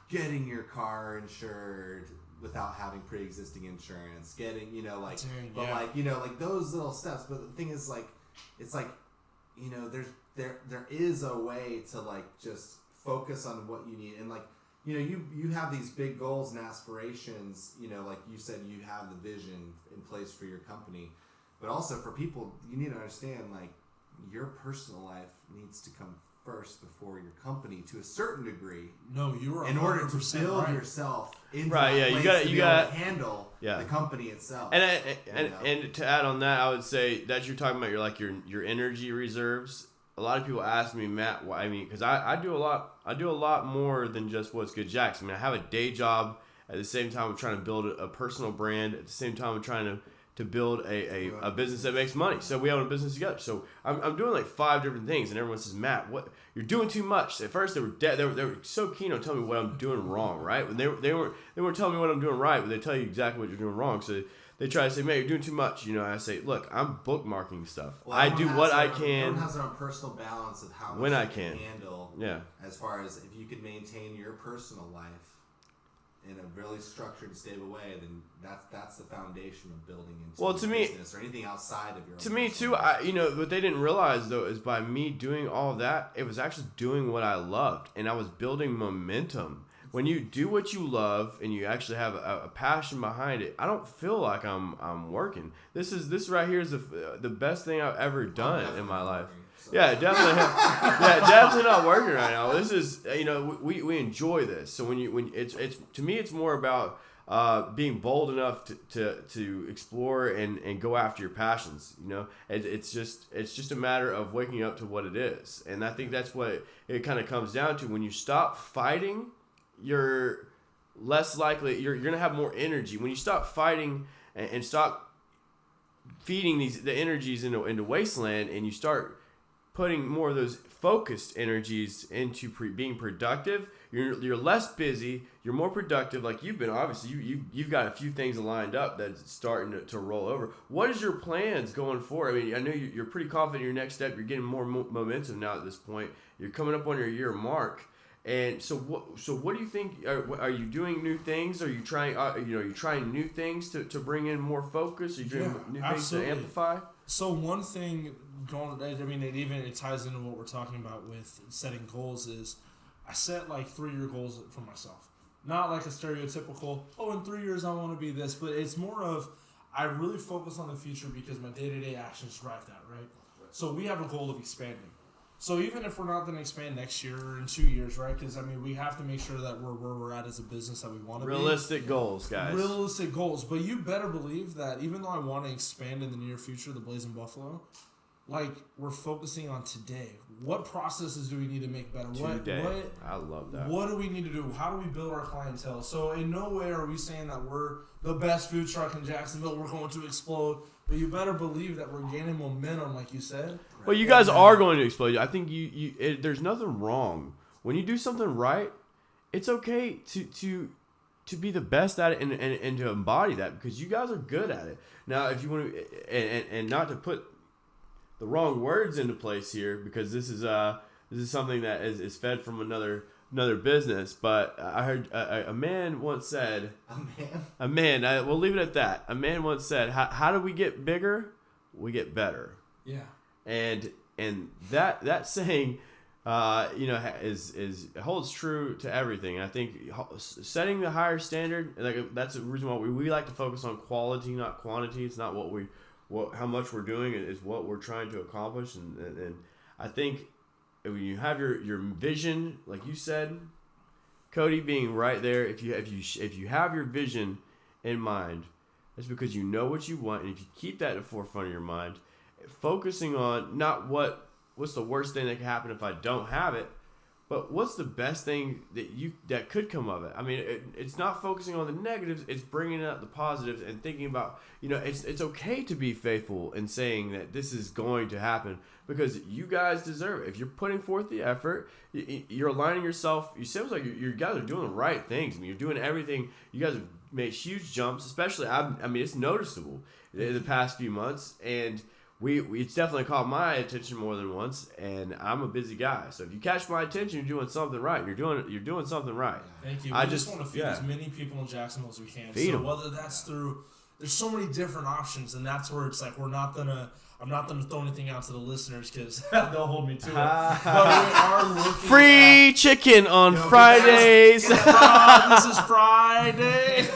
getting your car insured without having pre-existing insurance, getting those little steps. But the thing is, there is a way to just focus on what you need, and you have these big goals and aspirations. Like you said, you have the vision in place for your company. But also for people, you need to understand, your personal life needs to come first before your company to a certain degree. No, you are in order to build yourself into that place you got to handle the company itself. And to add on that, I would say that you're talking about your energy reserves. A lot of people ask me, Matt, why? Because I do a lot more than just WhatsGoodJax. I have a day job. At the same time, I'm trying to build a personal brand. At the same time, I'm trying to build a business that makes money. So we own a business together. So I'm doing 5 different things, and everyone says, Matt, what you're doing too much. At first they were so keen on telling me what I'm doing wrong, right? When they weren't telling me what I'm doing right, but they tell you exactly what you're doing wrong. So they try to say, man, you're doing too much. I say, look, I'm bookmarking stuff. Well, I do what I can. Everyone has their own personal balance of how much when I can can handle. Yeah. As far as if you could maintain your personal life in a really structured and stable way, then that's the foundation of building into business or anything outside of your. To me too, what they didn't realize though is by me doing all of that, it was actually doing what I loved, and I was building momentum. When you do what you love and you actually have a passion behind it, I don't feel like I'm working. This right here is the best thing I've ever done in my life. Yeah, definitely. Definitely not working right now. This is, we enjoy this. So when it's to me, it's more about being bold enough to explore and go after your passions. It's just a matter of waking up to what it is, and I think that's what it kind of comes down to. When you stop fighting, you're less likely. You're gonna have more energy when you stop fighting and stop feeding the energies into wasteland, and you start putting more of those focused energies into being productive. You're less busy. You're more productive. Like you've been, obviously, you've got a few things lined up that's starting to roll over. What is your plans going forward? I mean, I know you're pretty confident in your next step. You're getting more momentum now at this point. You're coming up on your year mark. And so what do you think? Are you doing new things? Are you trying? You're trying new things to bring in more focus. Are you doing new things to amplify? So one thing it ties into what we're talking about with setting goals is I set like 3-year goals for myself. Not like a stereotypical, in 3 years I want to be this, but it's more of I really focus on the future because my day-to-day actions drive that, right? So we have a goal of expanding. So even if we're not going to expand next year or in 2 years, right? Because, we have to make sure that we're where we're at as a business that we want to be. Realistic goals, guys. Realistic goals. But you better believe that even though I want to expand in the near future, the Blazin Buffalo, we're focusing on today. What processes do we need to make better? Today. I love that. What do we need to do? How do we build our clientele? So in no way are we saying that we're the best food truck in Jacksonville. We're going to explode. But you better believe that we're gaining momentum, like you said. Well, you guys are going to explode. I think there's nothing wrong. When you do something right, it's okay to be the best at it and to embody that because you guys are good at it. Now, if you want to, and not to put the wrong words into place here because this is something that is fed from another business, but I heard a man once said, we'll leave it at that. A man once said, how do we get bigger? We get better. Yeah. And that saying, is holds true to everything. I think setting the higher standard, that's the reason why we like to focus on quality, not quantity. It's not how much we're doing, is what we're trying to accomplish. And I think when you have your vision, like you said, Cody, being right there, if you have your vision in mind, it's because you know what you want, and if you keep that at the forefront of your mind, focusing on not what's the worst thing that can happen if I don't have it, but what's the best thing that could come of it. I mean, it's not focusing on the negatives, it's bringing up the positives and thinking about, it's okay to be faithful and saying that this is going to happen because you guys deserve it. If you're putting forth the effort, you're aligning yourself. You seems like you guys are doing the right things. I mean, you're doing everything. You guys have made huge jumps, especially, it's noticeable in the past few months, and it's definitely caught my attention more than once, and I'm a busy guy. So if you catch my attention, you're doing something right. You're doing something right. Thank you. I just want to feed as many people in Jacksonville as we can. Feed them. Whether that's through, there's so many different options, and that's where it's like I'm not gonna throw anything out to the listeners because they'll hold me to it. But we are looking free chicken on Fridays. This is Friday.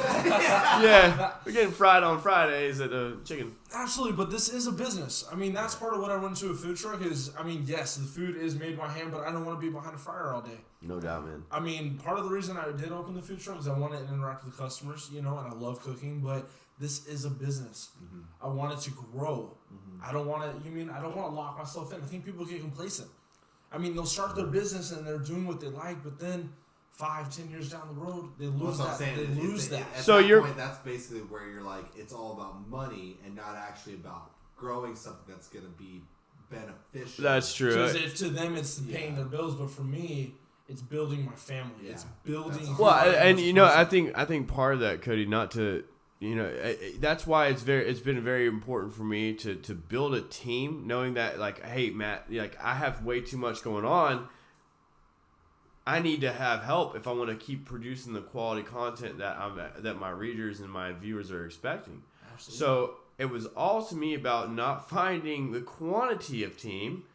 Yeah, we're getting fried on Fridays at the chicken. Absolutely, but this is a business. I mean, that's part of what I went to a food truck is, yes, the food is made by hand, but I don't want to be behind a fryer all day. No doubt, man. I mean, part of the reason I did open the food truck is I wanted to interact with the customers, and I love cooking, but this is a business. Mm-hmm. I want it to grow. Mm-hmm. I don't want to lock myself in. I think people get complacent. They'll start their business and they're doing what they like, but then 5-10 years down the road, they lose that. At that point, that's basically where you're like, it's all about money and not actually about growing something that's going to be beneficial. That's true. Because to them, it's paying their bills, but for me, it's building my family. Yeah. It's building. Well, and I think part of that, Cody, not to that's why it's been very important for me to build a team, knowing that like, hey Matt, like I have way too much going on. I need to have help if I want to keep producing the quality content that my readers and my viewers are expecting. Absolutely. So it was all to me about not finding the quantity of team,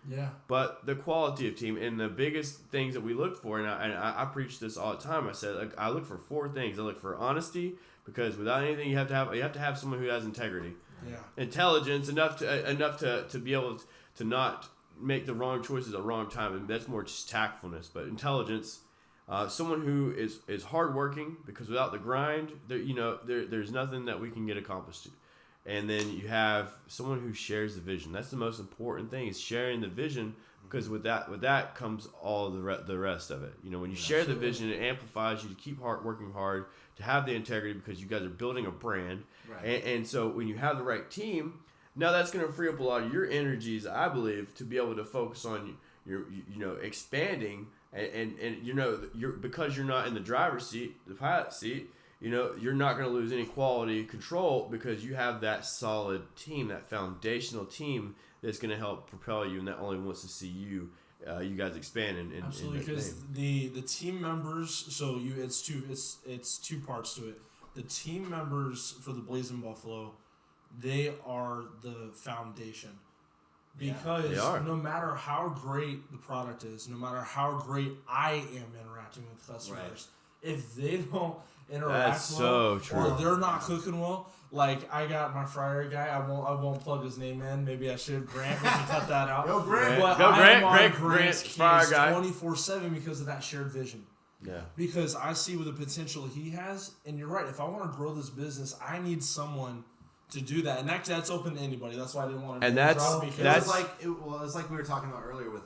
but the quality of team. And the biggest things that we look for, and I preach this all the time. I said, like, I look for 4 things. I look for honesty, because without anything, you have to have someone who has integrity. Yeah. Intelligence, enough to be able to not make the wrong choices at the wrong time, and that's more just tactfulness. But intelligence, someone who is hardworking, because without the grind, there's nothing that we can get accomplished. And then you have someone who shares the vision. That's the most important thing, is sharing the vision, because with that comes all the rest of it. When you share the vision, it amplifies you to keep working hard, to have the integrity, because you guys are building a brand. Right. And so when you have the right team, now that's going to free up a lot of your energies, I believe, to be able to focus on your expanding and because you're not in the driver's seat, the pilot seat. You're not going to lose any quality control, because you have that solid team, that foundational team that's going to help propel you, and that only wants to see you guys expand. Absolutely, because the team members. So it's two parts to it. The team members for the Blazin Buffalo, they are the foundation. Because no matter how great the product is, no matter how great I am interacting with customers, if they don't interact well, or they're not cooking well, like I got my fryer guy, I won't plug his name in. Maybe I should. Grant, we can cut that out. Grant, Grant's fryer guy 24/7 because of that shared vision. Yeah. Because I see with the potential he has, and you're right. If I want to grow this business, I need someone to do that, and that's open to anybody. That's why I didn't want to. And it's like we were talking about earlier with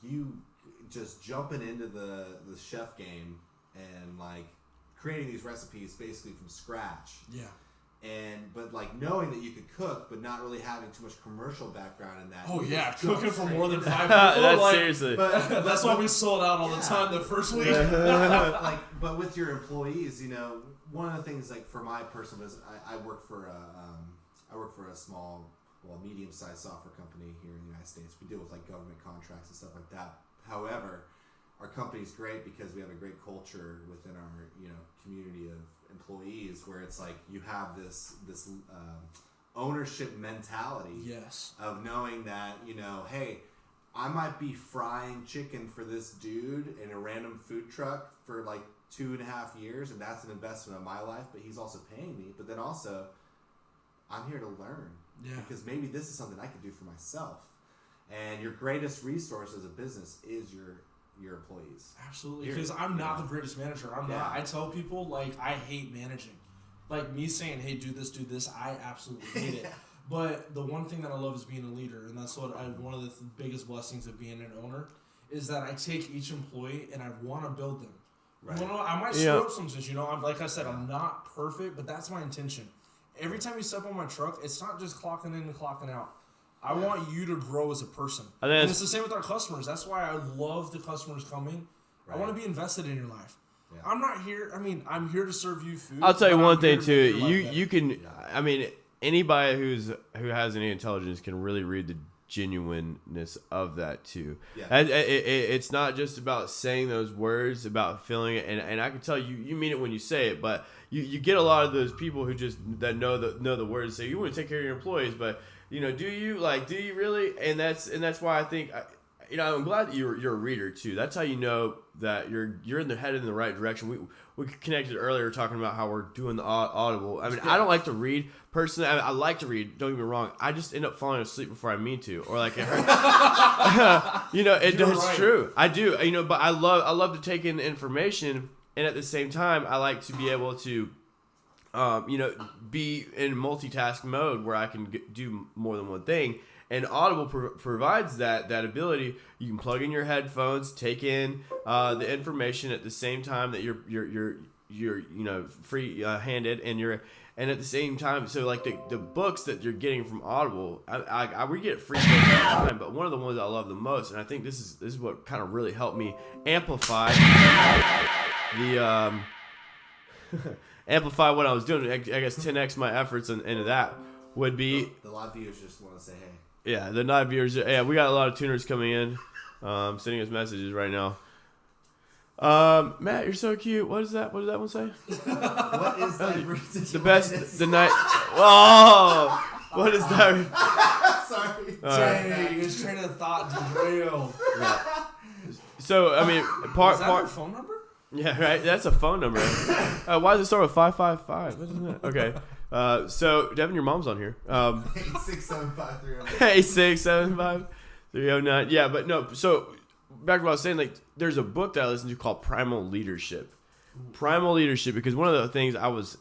you just jumping into the chef game and like creating these recipes basically from scratch. Yeah. But like knowing that you could cook, but not really having too much commercial background in that. Oh yeah, cooking for more than 5 people. That's seriously. But that's why we sold out all the time the first week. But with your employees, one of the things, like for my personal business, I work for a small, medium-sized software company here in the United States. We deal with like government contracts and stuff like that. However, our company's great because we have a great culture within our community of employees, where it's like you have this ownership mentality. Yes. Of knowing that hey, I might be frying chicken for this dude in a random food truck for like 2.5 years, and that's an investment of my life, but he's also paying me. But then also, I'm here to learn. Yeah. Because maybe this is something I could do for myself. And your greatest resource as a business is your employees. Absolutely. Because I'm not the greatest manager. I'm not. I tell people, like, I hate managing. Like, me saying, hey, do this, I absolutely hate it. But the one thing that I love is being a leader, and that's what one of the biggest blessings of being an owner is that I take each employee and I want to build them. Right. I might screw up sometimes, like I said, I'm not perfect, but that's my intention. Every time you step on my truck, it's not just clocking in and clocking out. I want you to grow as a person. And it's the same with our customers. That's why I love the customers coming. Right. I want to be invested in your life. Yeah. I'm not here. I'm here to serve you food. I'll tell you one thing too. You can. Anybody who has any intelligence can really read the genuineness of that too. Yeah. It's not just about saying those words, about feeling it, and I can tell you mean it when you say it. But you get a lot of those people who just that know the words. Say you want to take care of your employees, but do you really? And that's why I think I'm glad that you're a reader too. That's how you know that you're in the head in the right direction. We connected earlier talking about how we're doing the Audible. I don't like to read personally. I like to read. Don't get me wrong. I just end up falling asleep before I mean to, or like it hurts. It's true. I do. But I love to take in information, and at the same time, I like to be able to, be in multitask mode where I can do more than one thing. And Audible provides that ability. You can plug in your headphones, take in the information at the same time that you're free handed, and at the same time, so like the books that you're getting from Audible, we get free books all the time, but one of the ones I love the most, and I think this is what kind of really helped me amplify amplify what I was doing, I guess 10x my efforts into that would be the live viewers just want to say hey. Yeah, the live viewers. Yeah, we got a lot of tuners coming in, sending us messages right now. Matt, you're so cute. What is that? What did that one say? What is that? The best, the night. Whoa! What is that? Sorry. Dang, his train of thought derailed. Yeah. So I mean, Is that your phone number? Yeah, right. That's a phone number. Why does it start with 555? What is that? Okay. So Devin, your mom's on here. 8675309. 8675309. Yeah, but no. So back to what I was saying. Like, there's a book that I listened to called Primal Leadership. Primal Leadership, because one of the things I was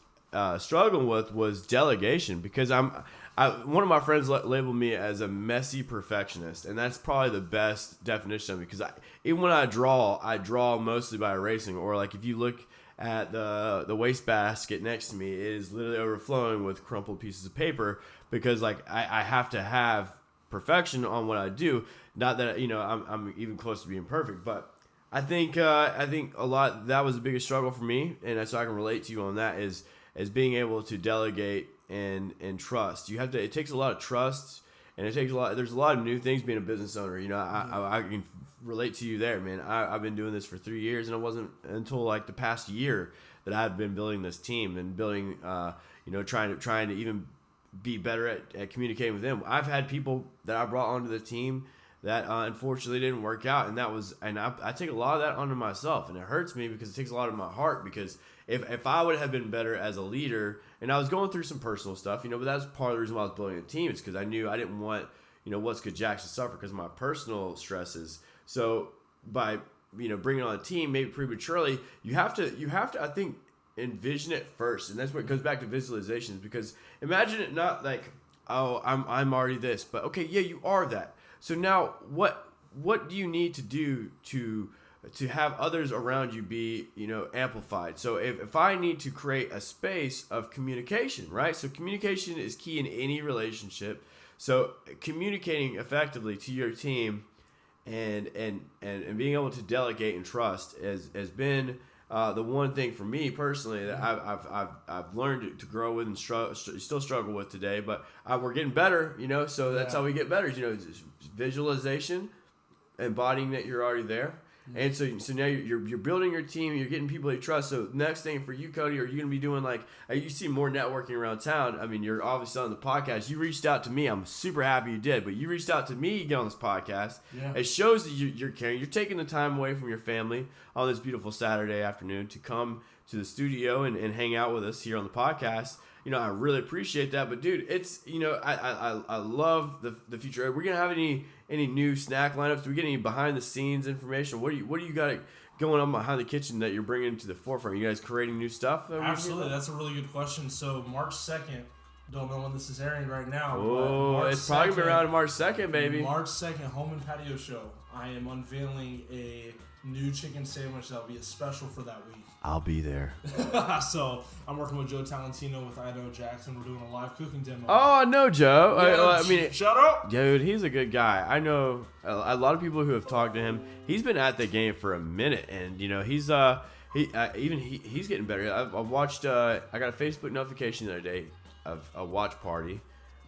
struggling with was delegation. Because one of my friends labeled me as a messy perfectionist, and that's probably the best definition of it. Because even when I draw mostly by erasing, or like if you look at the wastebasket next to me, it is literally overflowing with crumpled pieces of paper, because like I have to have perfection on what I do. Not that I'm even close to being perfect, but I think a lot that was the biggest struggle for me, and so I can relate to you on that is being able to delegate and trust. You have to. It takes a lot of trust, and it takes a lot. There's a lot of new things being a business owner. I can relate to you there, man. I've been doing this for 3 years, and it wasn't until like the past year that I've been building this team and building, trying to even be better at communicating with them. I've had people that I brought onto the team that unfortunately didn't work out, and I take a lot of that onto myself, and it hurts me because it takes a lot of my heart, because if I would have been better as a leader, and I was going through some personal stuff, but that's part of the reason why I was building a team, is because I knew I didn't want WhatsGoodJax to suffer because of my personal stresses. So by bringing on a team maybe prematurely, you have to I think envision it first, and that's what goes back to visualizations. Because imagine it not like, oh, I'm already this, but okay, yeah, you are that. So now what do you need to do to have others around you be amplified? So if I need to create a space of communication, right? So communication is key in any relationship. So communicating effectively to your team and being able to delegate and trust has been the one thing for me personally that I've learned to grow with and still struggle with today, but we're getting better, so that's how we get better, visualization, embodying that you're already there. And so now you're building your team, you're getting people you trust. So next thing for you, Cody, are you going to be doing like, you see more networking around town? I mean, you're obviously on the podcast. You reached out to me. I'm super happy you did, but you reached out to me to get on this podcast. Yeah. It shows that you're caring. You're taking the time away from your family on this beautiful Saturday afternoon to come to the studio and hang out with us here on the podcast. I really appreciate that. But dude, it's I love the future. Are we gonna have any new snack lineups? Do we get any behind the scenes information? What do you got going on behind the kitchen that you're bringing to the forefront? Are you guys creating new stuff? Absolutely, that's a really good question. So March 2nd, don't know when this is airing right now. Oh, it's probably gonna be around March 2nd, baby. March 2nd, home and patio show. I am unveiling a new chicken sandwich that'll be a special for that week. I'll be there. So I'm working with Joe Talentino with Idaho Jackson. We're doing a live cooking demo. Oh, I know Joe. Yeah, I mean, shut up, dude. He's a good guy. I know a lot of people who have talked to him. He's been at the game for a minute, and he's he's getting better. I've watched. I got a Facebook notification the other day of a watch party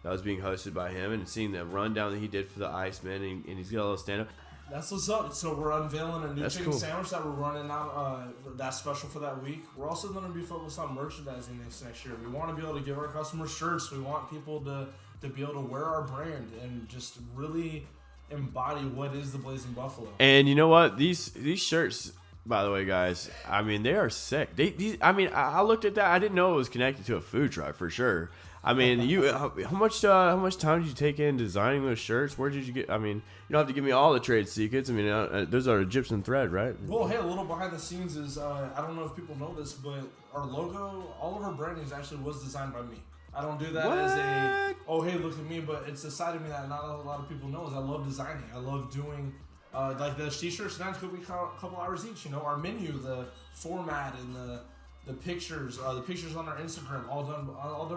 that was being hosted by him, and seeing the rundown that he did for the Iceman, and he's got a little stand up. That's what's up. So we're unveiling a new chicken sandwich that we're running out. That's special for that week. We're also going to be focused on merchandising this next year. We want to be able to give our customers shirts. We want people to be able to wear our brand and just really embody what is the Blazin Buffalo. And you know what? These shirts, by the way, guys, I mean, they are sick. I looked at that. I didn't know it was connected to a food truck for sure. I mean, how much time did you take in designing those shirts? Where did you get? I mean, you don't have to give me all the trade secrets. I mean, those are Egyptian thread, right? Well, hey, a little behind the scenes is I don't know if people know this, but our logo, all of our branding actually was designed by me. I don't do that as a hey, look at me, but it's a side of me that not a lot of people know is I love designing. I love doing like the t-shirts. Sometimes could be a couple hours each. Our menu, the format, and the pictures on our Instagram, all done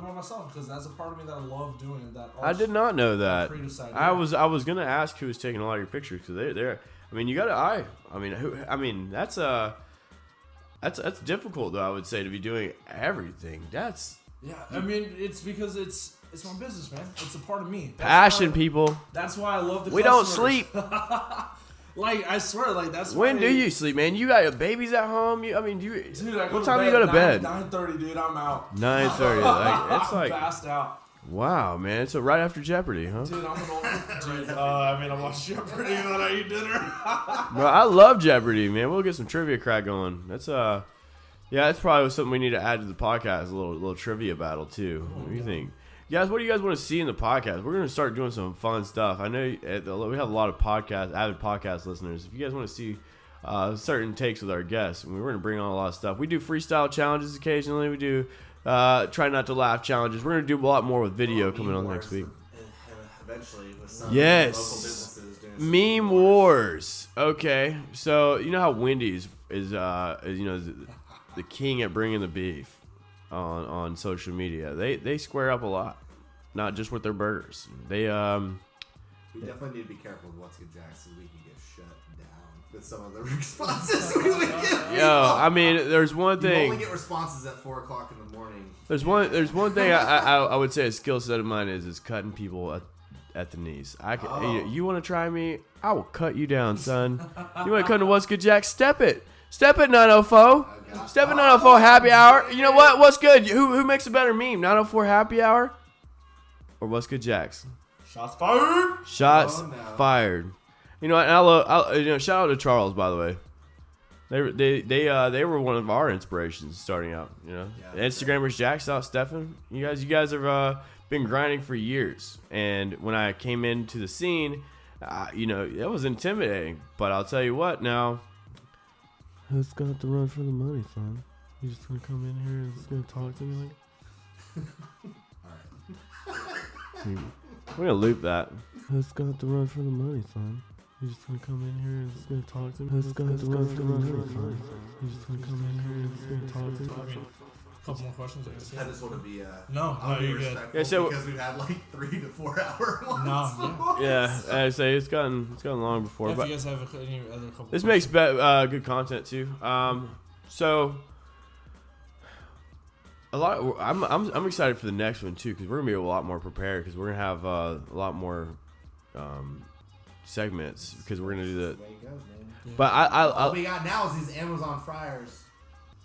by myself, because that's a part of me that I love doing. I did not know that. Creative side, I was gonna ask who was taking a lot of your pictures, because they're. I mean, you got an eye. I mean, that's That's difficult though. I would say to be doing everything. That's I mean, it's because it's my business, man. It's a part of me. passion, people. That's why I love the. We don't customers. sleep. Like I swear, like that's. When why do you sleep, man? You got your babies at home. Dude, What time do you go to bed? 9:30, dude. I'm out. 9:30. Like, it's like I'm passed out. wow, man. So right after Jeopardy, huh? Dude, I'm an old dude. I mean, I'm watching Jeopardy when I eat dinner. Bro, I love Jeopardy, man. We'll get some trivia crack going. That's that's probably something we need to add to the podcast. A little trivia battle too. What do you think? Guys, what do you guys want to see in the podcast? We're going to start doing some fun stuff. I know we have a lot of avid podcast listeners. If you guys want to see certain takes with our guests, we're going to bring on a lot of stuff. We do freestyle challenges occasionally. We do try not to laugh challenges. We're going to do a lot more with video coming on next week. Eventually, with some Yes. local businesses doing some Meme wars. Okay, so you know how Wendy's is the king at bringing the beef on social media. They square up a lot, not just with their burgers. We definitely need to be careful with WhatsGoodJax so we can get shut down with some of the responses we would give. Yo, I mean, there's one You thing. only get responses at 4 o'clock in the morning. There's one thing I would say a skill set of mine is cutting people at the knees. You want to try me? I will cut you down, son. You want to come to WhatsGoodJax? Step it 904. Step at 904 happy hour. You know what? What's good? Who makes a better meme? 904 happy hour or WhatsGoodJax? Shots fired. Shots fired. You know, and I shout out to Charles, by the way. They were one of our inspirations starting out. You know, Instagrammers, Jack, out Stefan. You guys have been grinding for years. And when I came into the scene, it was intimidating. But I'll tell you what, now. Who's got to run for the money, son? You just gonna come in here and just gonna talk to me like? We're gonna loop that. Who's got to run for the money, son? You just gonna come in here and just gonna talk to me? Who's got to run for the money, son? You just gonna come in here and just gonna talk to me? A couple more questions, I guess. I just want to be no, you're good. Yeah, so because we've had like 3 to 4 hour ones. No, yeah, I say it's gotten long before, if but you guys have any other couple. this makes good content too. So a lot. I'm excited for the next one too because we're gonna be a lot more prepared because we're gonna have a lot more segments because we're gonna do the. That's the way it goes, man. But All we got now is these Amazon fryers.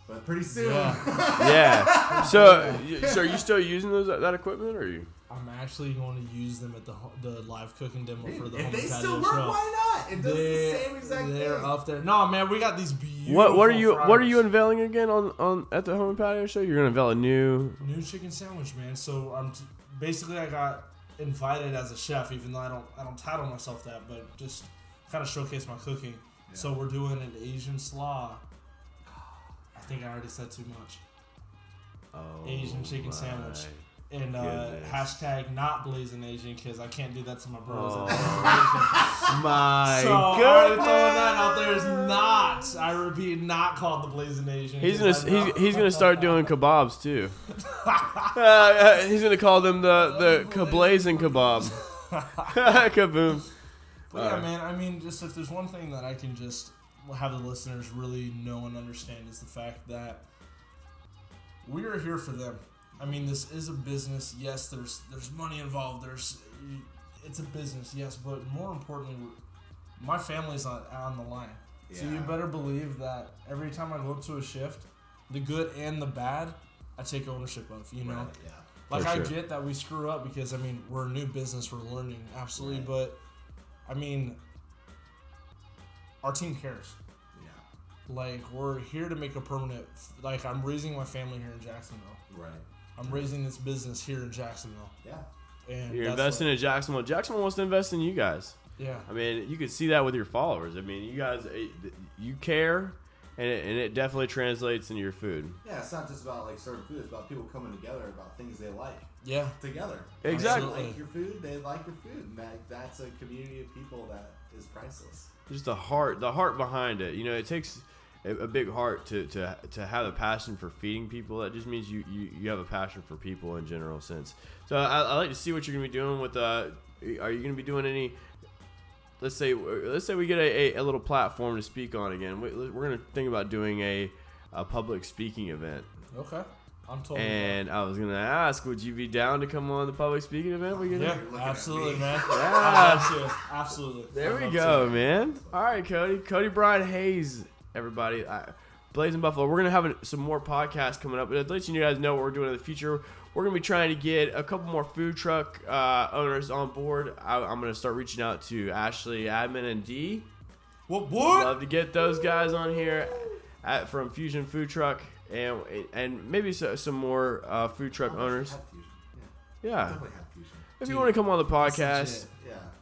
But pretty soon. Yeah. So are you still using that equipment, or are you? I'm actually going to use them at the live cooking demo for the if home they patio still work, show. why not? It does the same exact thing. They're up there. No, man, we got these beautiful. What are you fryers. unveiling again on at the home patio show? You're gonna unveil a new chicken sandwich, man. So basically I got invited as a chef, even though I don't title myself that, but just kind of showcase my cooking. Yeah. So we're doing an Asian slaw. I think I already said too much. Asian chicken sandwich. And hashtag not Blazin Asian because I can't do that to my bros. My so already throwing that out there is not. I repeat, not called the Blazin Asian. He's gonna start doing kebabs too. He's gonna call them the Blazin kebab. Kaboom. But yeah, man. I mean, just if there's one thing that I can just have the listeners really know and understand is the fact that we are here for them. I mean, this is a business. Yes, there's money involved. It's a business, yes, but more importantly, my family's on the line. Yeah. So you better believe that every time I go to a shift, the good and the bad, I take ownership of. You know, right, yeah. Like I get that we screw up because I mean we're a new business, we're learning absolutely, right. But I mean. Our team cares. Yeah. Like, we're here to make a permanent... Like, I'm raising my family here in Jacksonville. Right. I'm raising this business here in Jacksonville. Yeah. And you're investing in Jacksonville. Jacksonville wants to invest in you guys. Yeah. I mean, you can see that with your followers. I mean, you guys, you care, and it definitely translates in your food. Yeah, it's not just about, like, serving food. It's about people coming together about things they like. Yeah. Together. Exactly. They like your food, they like your food. And that's a community of people that is priceless. Just the heart behind it. You know, it takes a big heart to have a passion for feeding people. That just means you have a passion for people in general sense. So I like to see what you're gonna be doing with. Are you gonna be doing any? Let's say we get a little platform to speak on again. We're gonna think about doing a a public speaking event. Okay. I'm totally And I was gonna ask, would you be down to come on the public speaking event? Yeah, absolutely, man. Yeah. Absolutely. There we go, man. All right, Cody. Cody Brian Hays, everybody. Blazin Buffalo. We're gonna have some more podcasts coming up, but I'd let you guys know what we're doing in the future. We're gonna be trying to get a couple more food truck owners on board. I'm gonna start reaching out to Ashley, Admin, and D. What? Love to get those guys on here from Fusion Food Truck. And maybe some more food truck owners. Yeah. If you want to come on the podcast,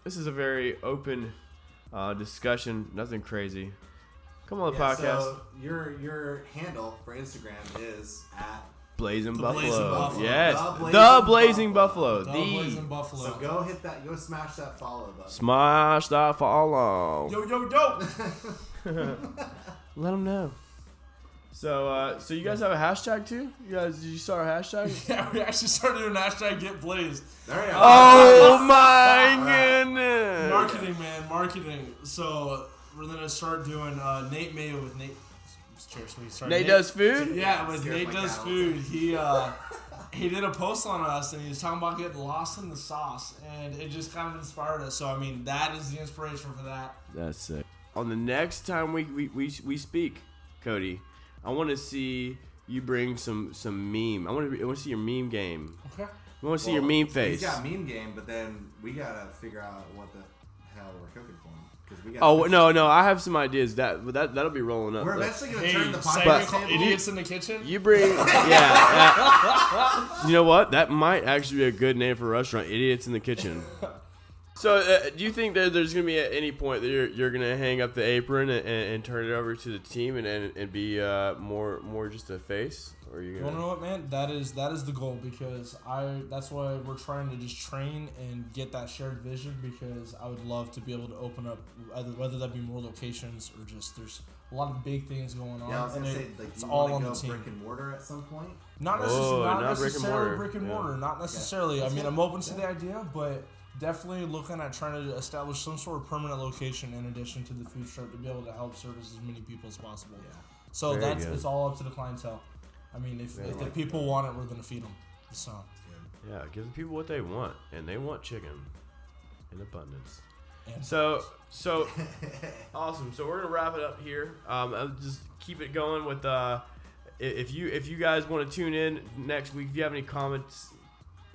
this is a very open discussion. Nothing crazy. Come on the podcast. So your handle for Instagram is at Blazin Blazin Buffalo. Buffalo. Yes. The The Blazin Buffalo. The Blazin Buffalo. So go hit that. Go smash that follow button. Smash that follow. Yo. Let them know. So you guys have a hashtag too? Did you start a hashtag? Yeah, we actually started doing hashtag Get Blazed. There you go. Oh my goodness! Marketing, man, marketing. So we're gonna start doing Nate Mayo with Nate. Cheers. Nate does food? Yeah, with Nate does food. He did a post on us and he was talking about getting lost in the sauce, and it just kind of inspired us. So I mean, that is the inspiration for that. That's sick. On the next time we speak, Cody, I want to see you bring some meme. I want to see your meme game. Okay. I want to see your meme face. He's got meme game, but then we gotta figure out what the hell we're cooking for him. Oh no! I have some ideas that'll be rolling up. We're eventually gonna turn the podcast table. Idiots in the Kitchen. You bring, yeah. You know what? That might actually be a good name for a restaurant. Idiots in the Kitchen. So, do you think that there's gonna be at any point that you're gonna hang up the apron and turn it over to the team and be more just a face? Or you wanna know what, man? That is the goal, because that's why we're trying to just train and get that shared vision, because I would love to be able to open up whether that be more locations or just there's a lot of big things going on. Yeah, I was gonna say, like, it's you all wanna on go the team. brick and mortar at some point. Not necessarily brick and mortar. Not necessarily. Yeah. I mean, I'm open to the idea, but definitely looking at trying to establish some sort of permanent location in addition to the food truck to be able to help service as many people as possible. Yeah. So it's all up to the clientele. I mean, if the people want it, we're going to feed them. So. Yeah, give the people what they want, and they want chicken in abundance. So awesome. So we're gonna wrap it up here. I'll just keep it going with if you guys want to tune in next week, if you have any comments,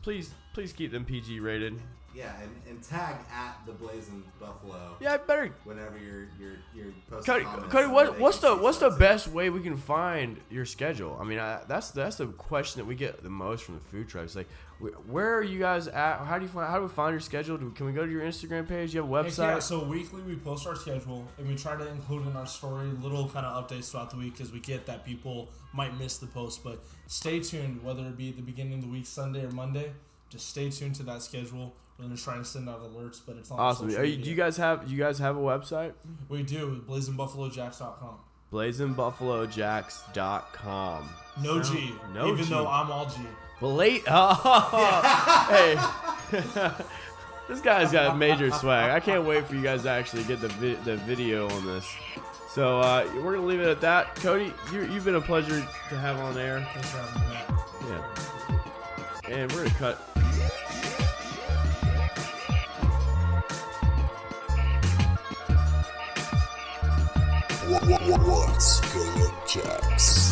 please keep them PG rated. Yeah, and tag at the Blazin Buffalo. Yeah, better. Whenever you're posting comments. Cody, what's the best way we can find your schedule? I mean, that's the question that we get the most from the food trucks. Like, where are you guys at? How do we find your schedule? Can we go to your Instagram page? You have a website? Yeah, so weekly we post our schedule, and we try to include in our story little kind of updates throughout the week, because we get that people might miss the post. But stay tuned, whether it be at the beginning of the week, Sunday or Monday. Just stay tuned to that schedule. We're gonna try to send out alerts, but it's on awesome. social media. Do you guys have a website? We do. BlazinBuffaloJax.com. BlazinBuffaloJax.com. No G. Even though I'm all G. Hey, this guy's got major swag. I can't wait for you guys to actually get the video on this. So we're gonna leave it at that. Cody, you've been a pleasure to have on air. Thanks for having me back. Yeah. And we're gonna cut. What's good, Jax?